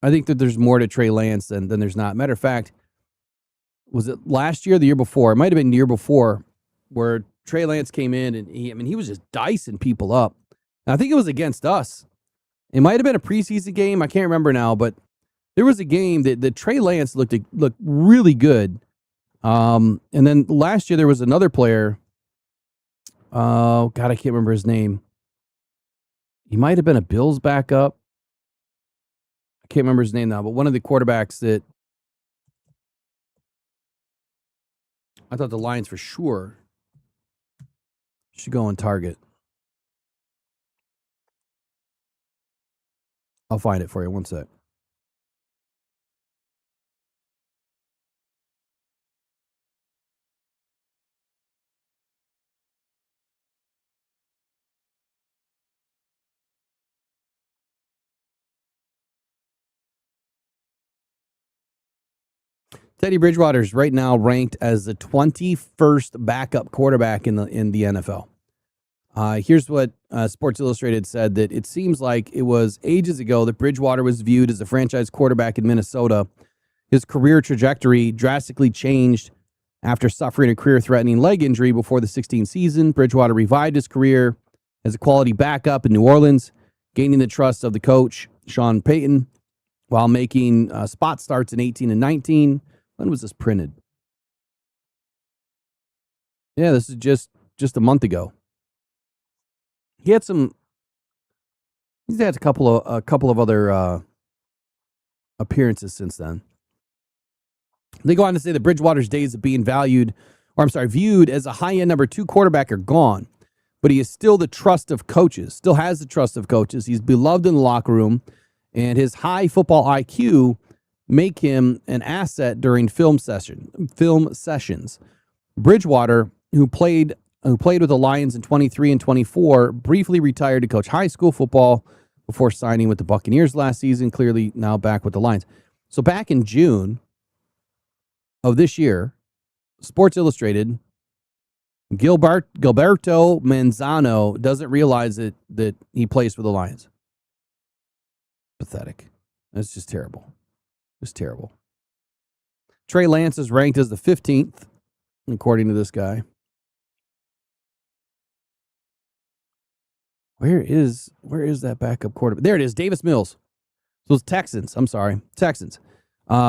I think that there's more to Trey Lance than there's not. Matter of fact, was it last year or the year before? It might have been the year before where Trey Lance came in and he was just dicing people up. And I think it was against us. It might have been a preseason game. I can't remember now, but there was a game that Trey Lance looked really good. And then last year there was another player. Oh, God, I can't remember his name. He might have been a Bills backup. I can't remember his name now, but one of the quarterbacks that I thought the Lions for sure should go on target. I'll find it for you. One sec. Teddy Bridgewater is right now ranked as the 21st backup quarterback in the NFL. Here's what Sports Illustrated said, that it seems like it was ages ago that Bridgewater was viewed as a franchise quarterback in Minnesota. His career trajectory drastically changed after suffering a career-threatening leg injury before the 2016 season. Bridgewater revived his career as a quality backup in New Orleans, gaining the trust of the coach, Sean Payton, while making spot starts in 18 and 19. When was this printed? Yeah, this is just a month ago. He's had a couple of other appearances since then. They go on to say that Bridgewater's days of being viewed as a high-end number 2 quarterback are gone, but he is still the trust of coaches, still has the trust of coaches. He's beloved in the locker room, and his high football IQ make him an asset during film sessions. Bridgewater, who played with the Lions in 23 and 24, briefly retired to coach high school football before signing with the Buccaneers last season, clearly now back with the Lions. So back in June of this year, Sports Illustrated, Gilberto Manzano doesn't realize that he plays for the Lions. Pathetic. That's just terrible. It's terrible. Trey Lance is ranked as the 15th, according to this guy. Where is that backup quarterback? There it is, Davis Mills. So it's Texans. I'm sorry, Texans.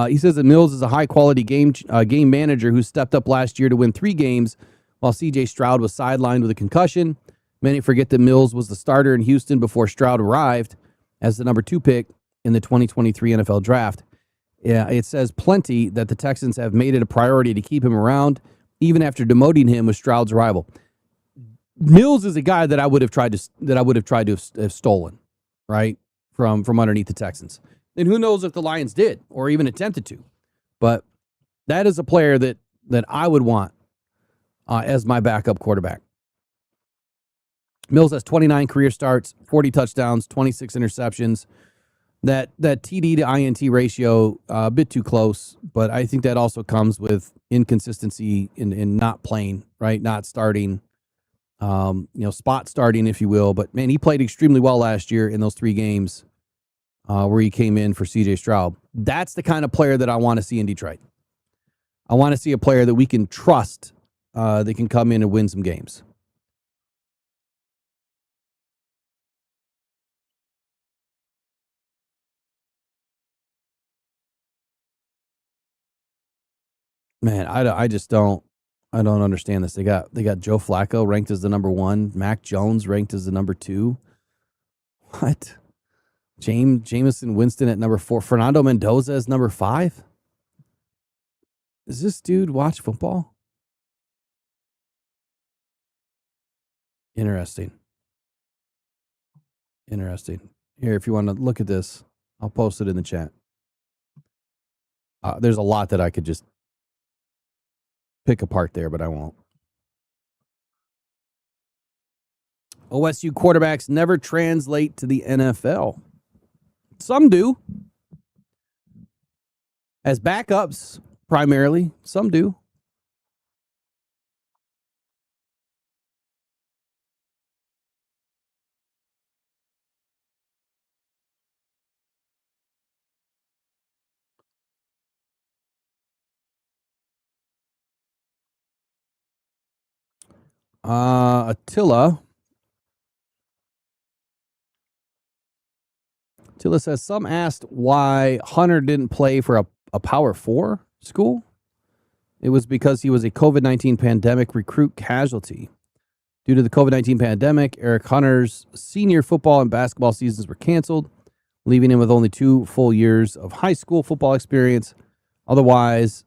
He says that Mills is a high-quality game manager who stepped up last year to win 3 games while C.J. Stroud was sidelined with a concussion. Many forget that Mills was the starter in Houston before Stroud arrived as the number 2 pick in the 2023 NFL Draft. Yeah, it says plenty that the Texans have made it a priority to keep him around, even after demoting him with Stroud's arrival. Mills is a guy that I would have tried to have stolen, right, from underneath the Texans. And who knows if the Lions did or even attempted to. But that is a player that I would want as my backup quarterback. Mills has 29 career starts, 40 touchdowns, 26 interceptions. That TD to INT ratio, a bit too close, but I think that also comes with inconsistency in not playing, right? Not starting, spot starting, if you will. But, man, he played extremely well last year in those 3 games where he came in for C.J. Stroud. That's the kind of player that I want to see in Detroit. I want to see a player that we can trust that can come in and win some games. Man, I just don't understand this. They got Joe Flacco ranked as the number 1, Mac Jones ranked as the number 2. What? Jameson Winston at number 4, Fernando Mendoza as number 5. Does this dude watch football? Interesting. Here, if you want to look at this, I'll post it in the chat. There's a lot that I could just pick apart there, but I won't. OSU quarterbacks never translate to the NFL. Some do. As backups, primarily. Some do. Attila says, some asked why Hunter didn't play for a Power 4 school. It was because he was a COVID-19 pandemic recruit casualty. Due to the COVID-19 pandemic, Eric Hunter's senior football and basketball seasons were canceled, leaving him with only 2 full years of high school football experience. Otherwise,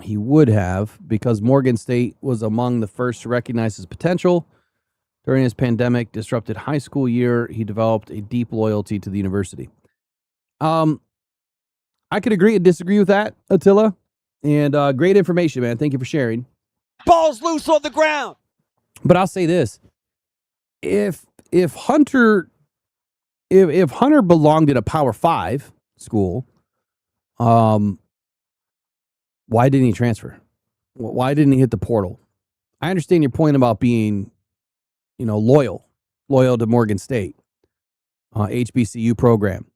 he would have, because Morgan State was among the first to recognize his potential. During his pandemic disrupted high school year, he developed a deep loyalty to the university. I could agree and disagree with that, Attila. And great information, man. Thank you for sharing. Ball's loose on the ground. But I'll say this: if Hunter belonged at a Power 5 school, why didn't he transfer? Why didn't he hit the portal? I understand your point about being, loyal to Morgan State, HBCU program.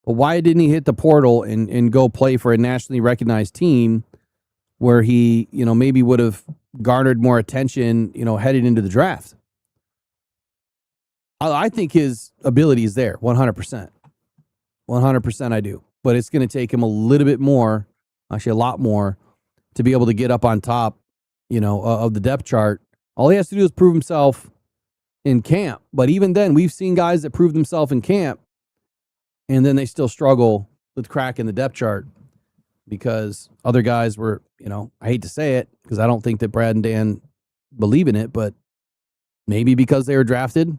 But why didn't he hit the portal and go play for a nationally recognized team where he, maybe would have garnered more attention, headed into the draft? I think his ability is there, 100%. 100% I do. But it's going to take him a little bit more, actually a lot more, to be able to get up on top, of the depth chart. All he has to do is prove himself in camp. But even then, we've seen guys that prove themselves in camp, and then they still struggle with cracking the depth chart because other guys were, I hate to say it because I don't think that Brad and Dan believe in it, but maybe because they were drafted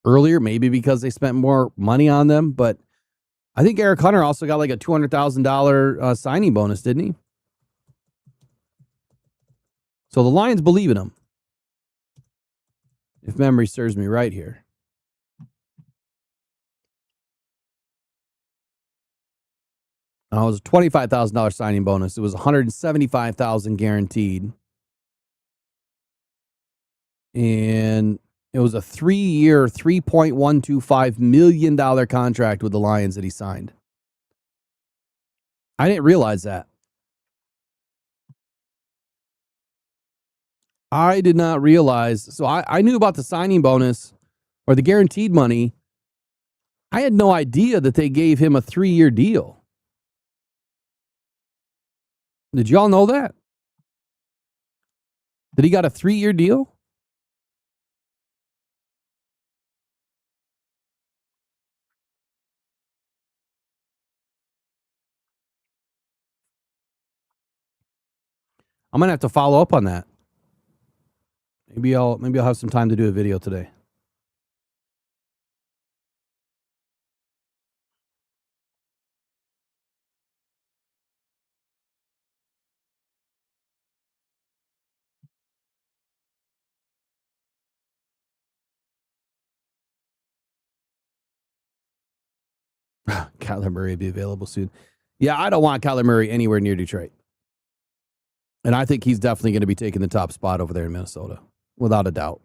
earlier, maybe because they spent more money on them. But I think Eric Hunter also got like a $200,000 signing bonus, didn't he? So the Lions believe in him, if memory serves me right here. It was a $25,000 signing bonus. It was $175,000 guaranteed. And it was a 3-year, $3.125 million contract with the Lions that he signed. I didn't realize that. I did not realize. So I knew about the signing bonus or the guaranteed money. I had no idea that they gave him a 3-year deal. Did y'all know that? That he got a 3-year deal? I'm gonna have to follow up on that. Maybe I'll have some time to do a video today. Kyler Murray will be available soon. Yeah, I don't want Kyler Murray anywhere near Detroit. And I think he's definitely going to be taking the top spot over there in Minnesota, without a doubt.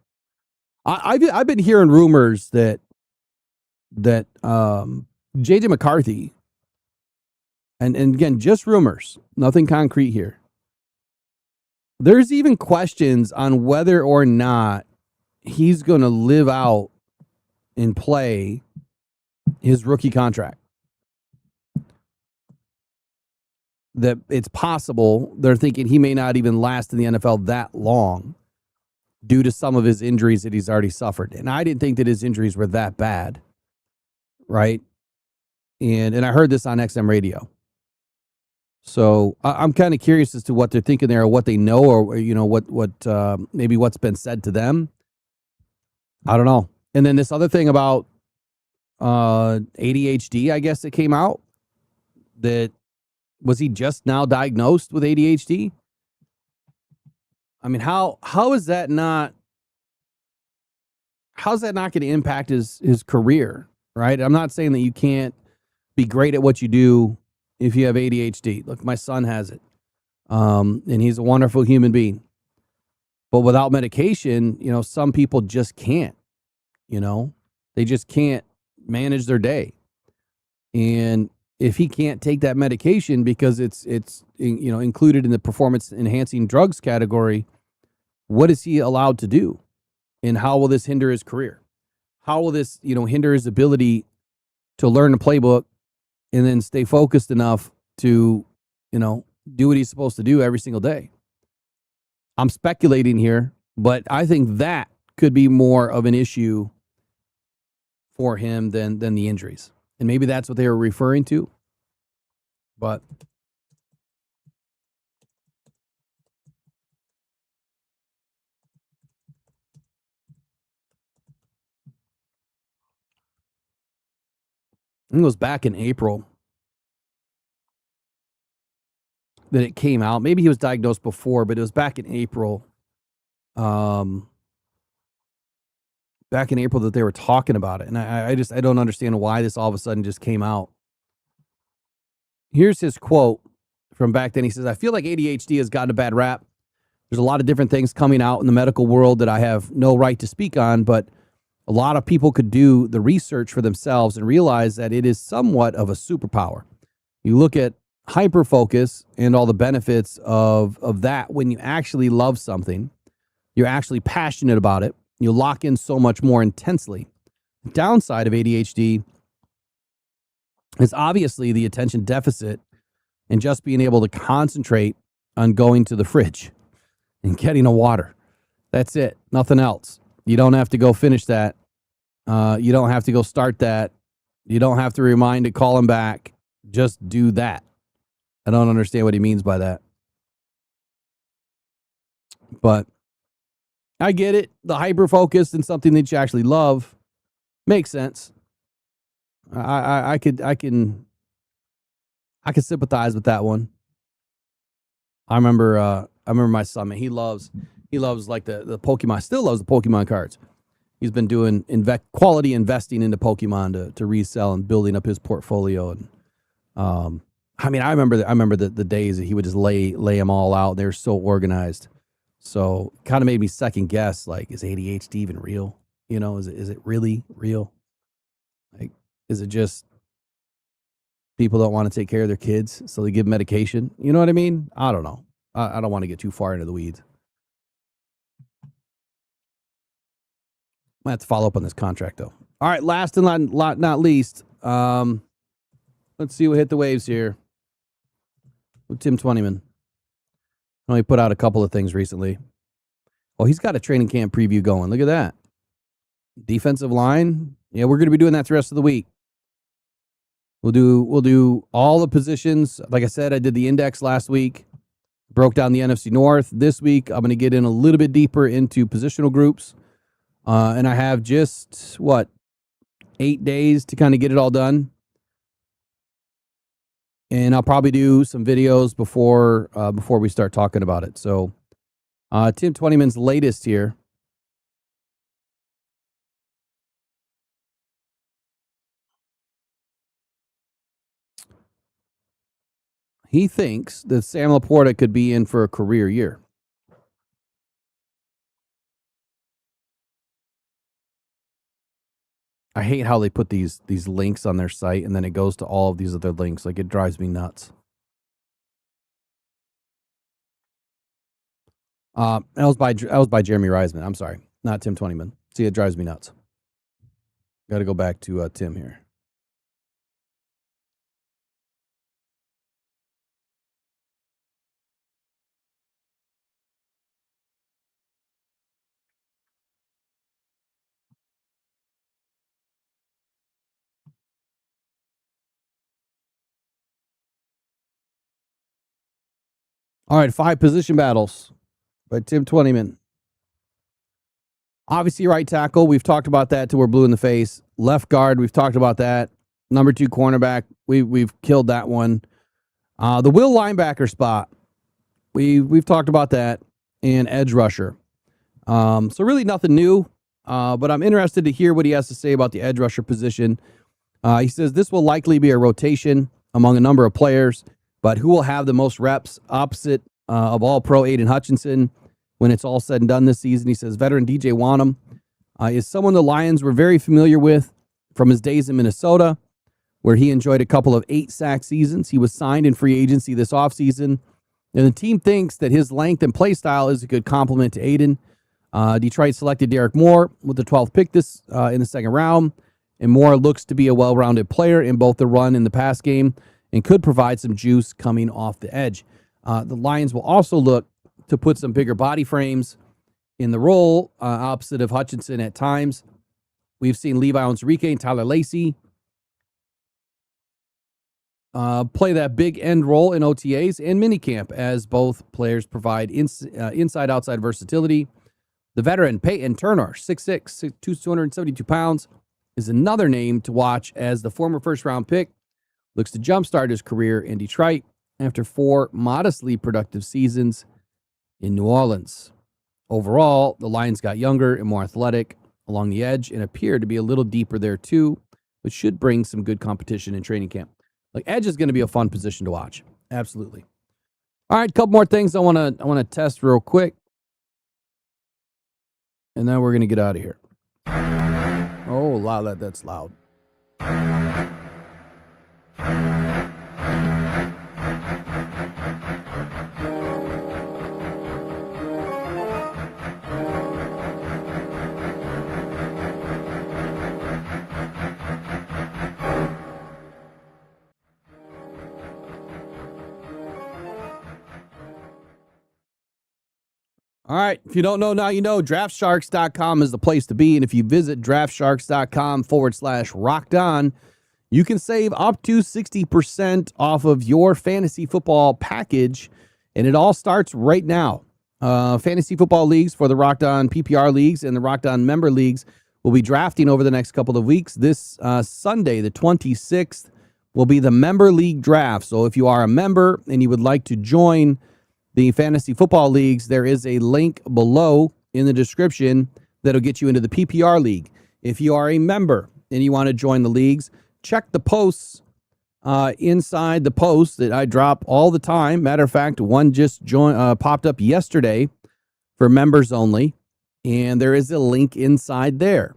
I've been hearing rumors that J.J. McCarthy, and again, just rumors, nothing concrete here. There's even questions on whether or not he's going to live out and play his rookie contract. That it's possible they're thinking he may not even last in the NFL that long due to some of his injuries that he's already suffered. And I didn't think that his injuries were that bad, right? And I heard this on XM radio. So I'm kind of curious as to what they're thinking there, or what they know, or what maybe what's been said to them. I don't know. And then this other thing about ADHD, I guess it came out that was he just now diagnosed with ADHD? I mean, how is that not? How's that not going to impact his career? Right? I'm not saying that you can't be great at what you do if you have ADHD. Look, my son has it, and he's a wonderful human being. But without medication, some people just can't. They just can't manage their day. And if he can't take that medication because it's included in the performance enhancing drugs category, what is he allowed to do? And how will this hinder his career? How will this, hinder his ability to learn the playbook and then stay focused enough to, do what he's supposed to do every single day? I'm speculating here, but I think that could be more of an issue for him than the injuries. And maybe that's what they were referring to. But I think it was back in April that it came out. Maybe he was diagnosed before, but it was back in April. Back in April that they were talking about it. And I don't understand why this all of a sudden just came out. Here's his quote from back then. He says, "I feel like ADHD has gotten a bad rap. There's a lot of different things coming out in the medical world that I have no right to speak on, but a lot of people could do the research for themselves and realize that it is somewhat of a superpower. You look at hyperfocus and all the benefits of that when you actually love something, you're actually passionate about it, you lock in so much more intensely. The downside of ADHD is obviously the attention deficit and just being able to concentrate on going to the fridge and getting a water. That's it. Nothing else. You don't have to go finish that. You don't have to go start that. You don't have to remind to call him back. Just do that. I don't understand what he means by that. But I get it. The hyper-focused and something that you actually love makes sense. I can sympathize with that one. I remember my son, man, he loves like the Pokemon, still loves the Pokemon cards. He's been doing quality investing into Pokemon to resell and building up his portfolio. And I remember the days that he would just lay them all out. They're so organized. So kind of made me second guess, like, is ADHD even real? Is it really real? Like, is it just people don't want to take care of their kids, so they give medication? You know what I mean? I don't know. I don't want to get too far into the weeds. Might have to follow up on this contract, though. All right, last and not least, let's see what hit the waves here with Tim Twentyman. I know he put out a couple of things recently. Oh, he's got a training camp preview going. Look at that. Defensive line. Yeah, we're going to be doing that the rest of the week. We'll do all the positions. Like I said, I did the index last week. Broke down the NFC North. This week, I'm going to get in a little bit deeper into positional groups. And I have just, 8 days to kind of get it all done. And I'll probably do some videos before we start talking about it. So Tim Twentyman's latest here. He thinks that Sam Laporta could be in for a career year. I hate how they put these links on their site and then it goes to all of these other links. Like, it drives me nuts. That was by Jeremy Reisman. I'm sorry, not Tim Twentyman. See, it drives me nuts. Got to go back to Tim here. All right, 5 position battles by Tim Twentyman. Obviously, right tackle. We've talked about that till we're blue in the face. Left guard. We've talked about that. Number 2 cornerback. We've killed that one. The will linebacker spot. We've talked about that. And edge rusher. So really nothing new. But I'm interested to hear what he has to say about the edge rusher position. He says this will likely be a rotation among a number of players. But who will have the most reps opposite of All-Pro Aiden Hutchinson when it's all said and done this season? He says veteran DJ Wanham is someone the Lions were very familiar with from his days in Minnesota, where he enjoyed a couple of 8-sack seasons. He was signed in free agency this offseason, and the team thinks that his length and play style is a good complement to Aiden. Detroit selected Derek Moore with the 12th pick in the second round, and Moore looks to be a well-rounded player in both the run and the pass game, and could provide some juice coming off the edge. The Lions will also look to put some bigger body frames in the role, opposite of Hutchinson at times. We've seen Levi Onwuzurike and Tyler Lacey play that big end role in OTAs and minicamp, as both players provide inside-outside versatility. The veteran Peyton Turner, 6'6", 272 pounds, is another name to watch, as the former first-round pick looks to jumpstart his career in Detroit after 4 modestly productive seasons in New Orleans. Overall, the Lions got younger and more athletic along the edge and appear to be a little deeper there too, which should bring some good competition in training camp. Like, edge is going to be a fun position to watch. Absolutely. All right, a couple more things I want to test real quick, and then we're going to get out of here. Oh, wow, that's loud. All right, if you don't know, now you know. DraftSharks.com is the place to be. And if you visit DraftSharks.com/rockedon, you can save up to 60% off of your fantasy football package. And it all starts right now. Fantasy football leagues for the Rocked On PPR leagues and the Rocked On member leagues will be drafting over the next couple of weeks. This Sunday, the 26th, will be the member league draft. So if you are a member and you would like to join the fantasy football leagues, there is a link below in the description that'll get you into the PPR league. If you are a member and you want to join the leagues, check the posts inside the posts that I drop all the time. Matter of fact, one just popped up yesterday for members only, and there is a link inside there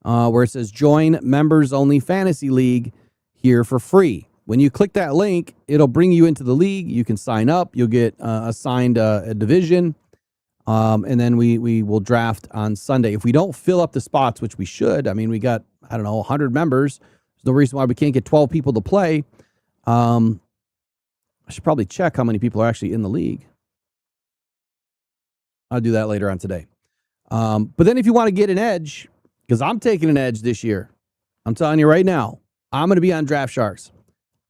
where it says join members only fantasy league here for free. When you click that link, it'll bring you into the league. You can sign up. You'll get assigned a division. And then we will draft on Sunday. If we don't fill up the spots, which we should, I mean, we got, I don't know, 100 members. There's no reason why we can't get 12 people to play. I should probably check how many people are actually in the league. I'll do that later on today. But then if you want to get an edge, because I'm taking an edge this year, I'm telling you right now, I'm going to be on Draft Sharks.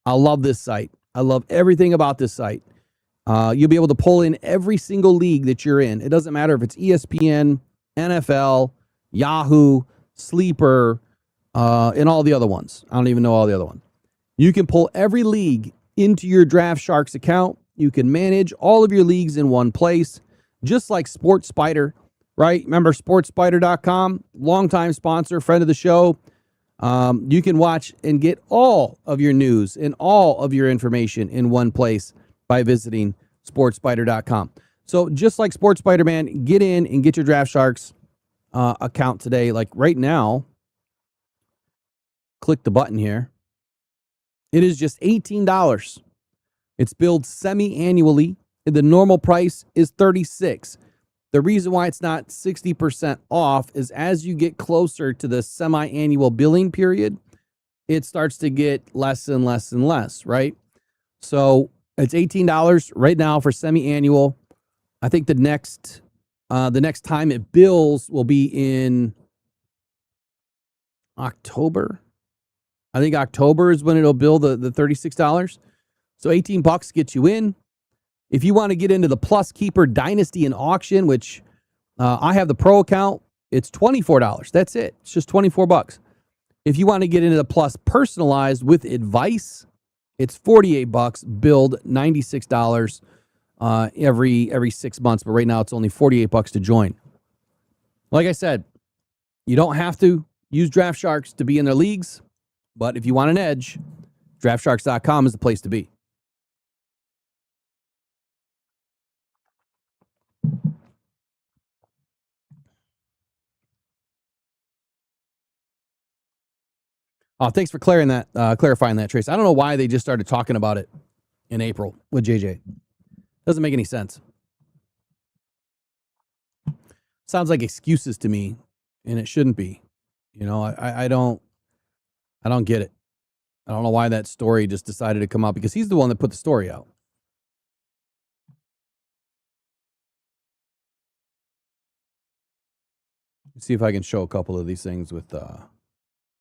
I love this site. I love everything about this site. You'll be able to pull in every single league that you're in. It doesn't matter if it's ESPN, NFL, Yahoo, Sleeper, and all the other ones. I don't even know all the other ones. You can pull every league into your Draft Sharks account. You can manage all of your leagues in one place, just like Sports Spider, right? Remember SportsSpider.com, longtime sponsor, friend of the show. You can watch and get all of your news and all of your information in one place by visiting SportsSpider.com. So just like Sports Spider, man, get in and get your Draft Sharks account today. Like right now, click the button here. It is just $18. It's billed semi-annually. The normal price is $36. The reason why it's not 60% off is as you get closer to the semi-annual billing period, it starts to get less and less and less, right? So it's $18 right now for semi-annual. I think the next time it bills will be in October. I think October is when it'll bill the $36. So $18 gets you in. If you want to get into the Plus Keeper Dynasty and Auction, which I have the Pro account, it's $24. That's it. It's just $24. If you want to get into the Plus Personalized with Advice, it's $48, billed $96 every 6 months. But right now it's only $48 to join. Like I said, you don't have to use Draft Sharks to be in their leagues, but if you want an edge, DraftSharks.com is the place to be. Oh, thanks for clarifying that, Trace. I don't know why they just started talking about it in April with JJ. Doesn't make any sense. Sounds like excuses to me, and it shouldn't be. You know, I don't get it. I don't know why that story just decided to come out, because he's the one that put the story out. Let's see if I can show a couple of these things with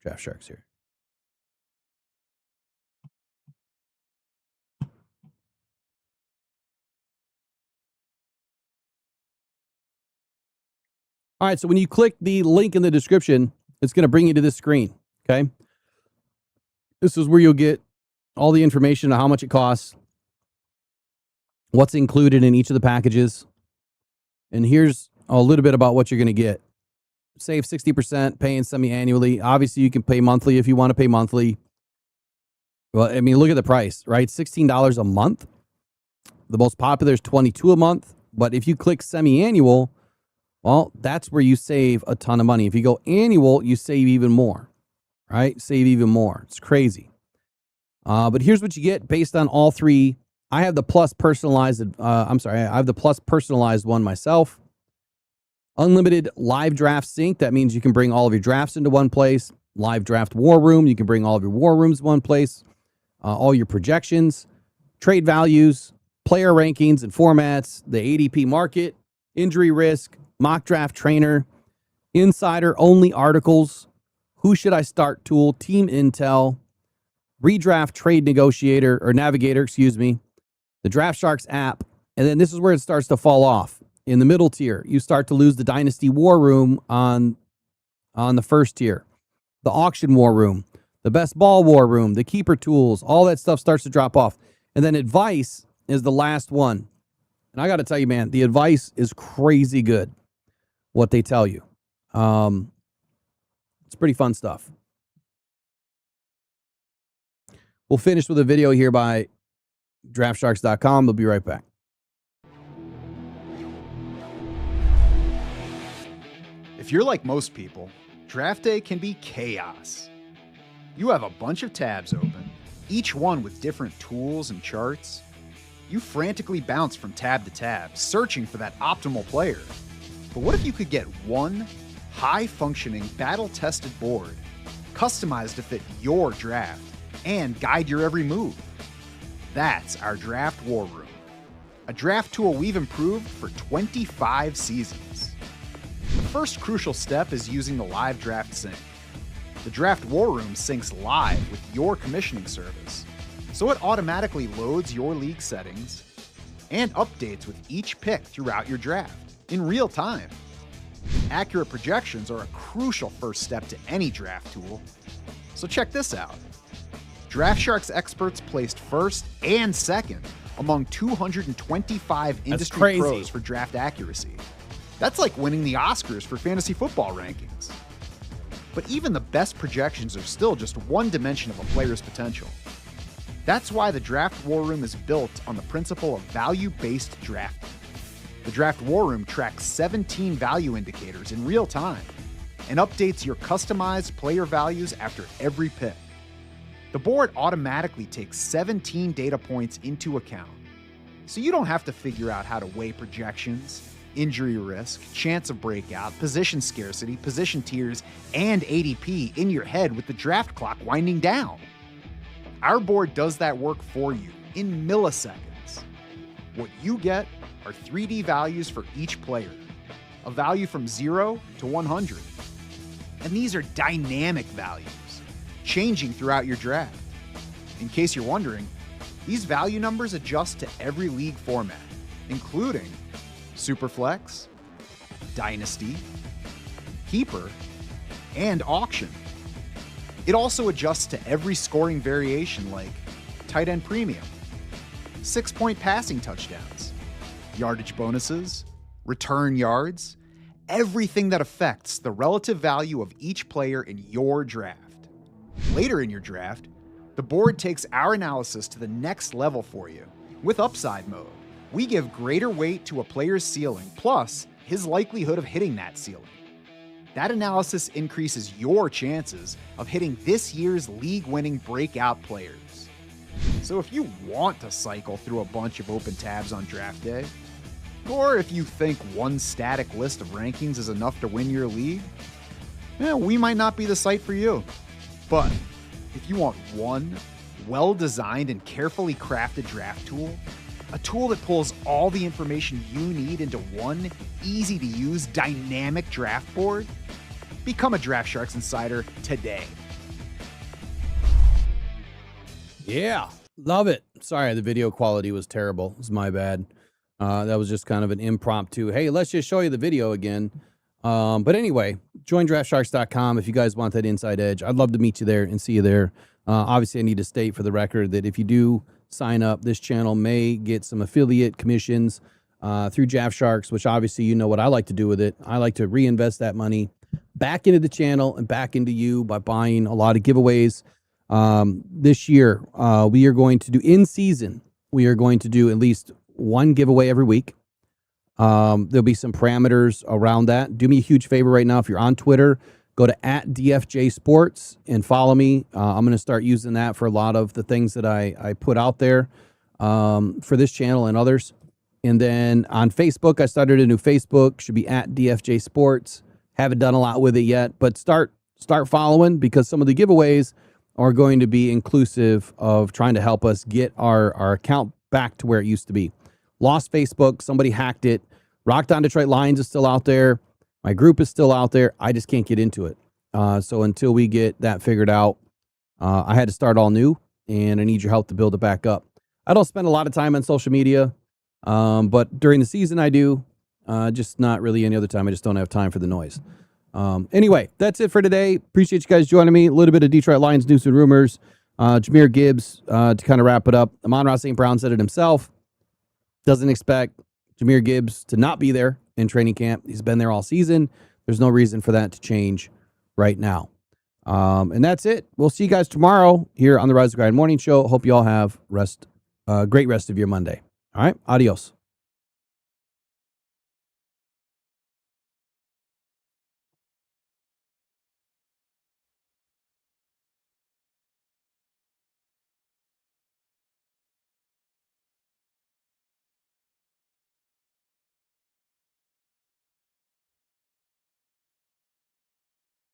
Draft Sharks here. All right, so when you click the link in the description, it's going to bring you to this screen, okay? This is where you'll get all the information on how much it costs, what's included in each of the packages, and here's a little bit about what you're going to get. Save 60%, paying semi-annually. Obviously, you can pay monthly if you want to pay monthly. Well, I mean, look at the price, right? $16 a month. The most popular is $22 a month, but if you click semi-annual, well, that's where you save a ton of money. If you go annual, you save even more, right? Save even more. It's crazy. But here's what you get based on all three. I have the Plus Personalized. I have the Plus Personalized one myself. Unlimited live draft sync. That means you can bring all of your drafts into one place. Live draft war room. You can bring all of your war rooms in one place. All your projections, trade values, player rankings and formats, the ADP market, injury risk, mock draft trainer, insider only articles, who should I start tool, team intel, redraft trade negotiator or navigator, the Draft Sharks app. And then this is where it starts to fall off. In the middle tier, you start to lose the Dynasty War Room on the first tier, the Auction War Room, the Best Ball War Room, the Keeper Tools, all that stuff starts to drop off. And then Advice is the last one. And I got to tell you, man, the advice is crazy good, what they tell you. It's pretty fun stuff. We'll finish with a video here by DraftSharks.com. We'll be right back. If you're like most people, draft day can be chaos. You have a bunch of tabs open, each one with different tools and charts. You frantically bounce from tab to tab, searching for that optimal player. But what if you could get one high-functioning, battle-tested board, customized to fit your draft, and guide your every move? That's our Draft War Room, a draft tool we've improved for 25 seasons. The first crucial step is using the live draft sync. The Draft War Room syncs live with your commissioning service, so it automatically loads your league settings and updates with each pick throughout your draft in real time. Accurate projections are a crucial first step to any draft tool, so check this out. DraftShark's experts placed first and second among 225 industry crazy. pros for draft accuracy. That's like winning the Oscars for fantasy football rankings. But even the best projections are still just one dimension of a player's potential. That's why the Draft War Room is built on the principle of value-based drafting. The Draft War Room tracks 17 value indicators in real time and updates your customized player values after every pick. The board automatically takes 17 data points into account, so you don't have to figure out how to weigh projections, injury risk, chance of breakout, position scarcity, position tiers, and ADP in your head with the draft clock winding down. Our board does that work for you in milliseconds. What you get are 3D values for each player, a value from 0 to 100. And these are dynamic values, changing throughout your draft. In case you're wondering, these value numbers adjust to every league format, including Superflex, Dynasty, Keeper, and Auction. It also adjusts to every scoring variation like tight end premium, 6-point passing touchdowns, yardage bonuses, return yards, everything that affects the relative value of each player in your draft. Later in your draft, the board takes our analysis to the next level for you with upside mode. We give greater weight to a player's ceiling, plus his likelihood of hitting that ceiling. That analysis increases your chances of hitting this year's league-winning breakout players. So if you want to cycle through a bunch of open tabs on draft day, or if you think one static list of rankings is enough to win your league, we might not be the site for you. But if you want one well-designed and carefully crafted draft tool, a tool that pulls all the information you need into one easy-to-use dynamic draft board, become a DraftSharks Insider today. Yeah, love it. Sorry, the video quality was terrible. It's my bad. That was just kind of an impromptu, hey, let's just show you the video again. But anyway, join DraftSharks.com if you guys want that inside edge. I'd love to meet you there and see you there. Obviously, I need to state for the record that if you do sign up, this channel may get some affiliate commissions through DraftSharks, which obviously you know what I like to do with it. I like to reinvest that money back into the channel and back into you by buying a lot of giveaways. This year, we are going to do in season. We are going to do at least one giveaway every week. There'll be some parameters around that. Do me a huge favor right now. If you're on Twitter, go to @DFJ and follow me. I'm going to start using that for a lot of the things that I put out there for this channel and others. And then on Facebook, I started a new Facebook. Should be @DFJ Sports. Haven't done a lot with it yet, but start following, because some of the giveaways are going to be inclusive of trying to help us get our account back to where it used to be. Lost Facebook. Somebody hacked it. Rocked On Detroit Lions is still out there. My group is still out there. I just can't get into it. So until we get that figured out, I had to start all new, and I need your help to build it back up. I don't spend a lot of time on social media, but during the season I do. Just not really any other time. I just don't have time for the noise. Anyway, that's it for today. Appreciate you guys joining me. A little bit of Detroit Lions news and rumors. Jahmyr Gibbs, to kind of wrap it up. Amon-Ra St. Brown said it himself. Doesn't expect Jahmyr Gibbs to not be there in training camp. He's been there all season. There's no reason for that to change right now. And that's it. We'll see you guys tomorrow here on the Rise of Grind Morning Show. Hope you all have great rest of your Monday. All right. Adios.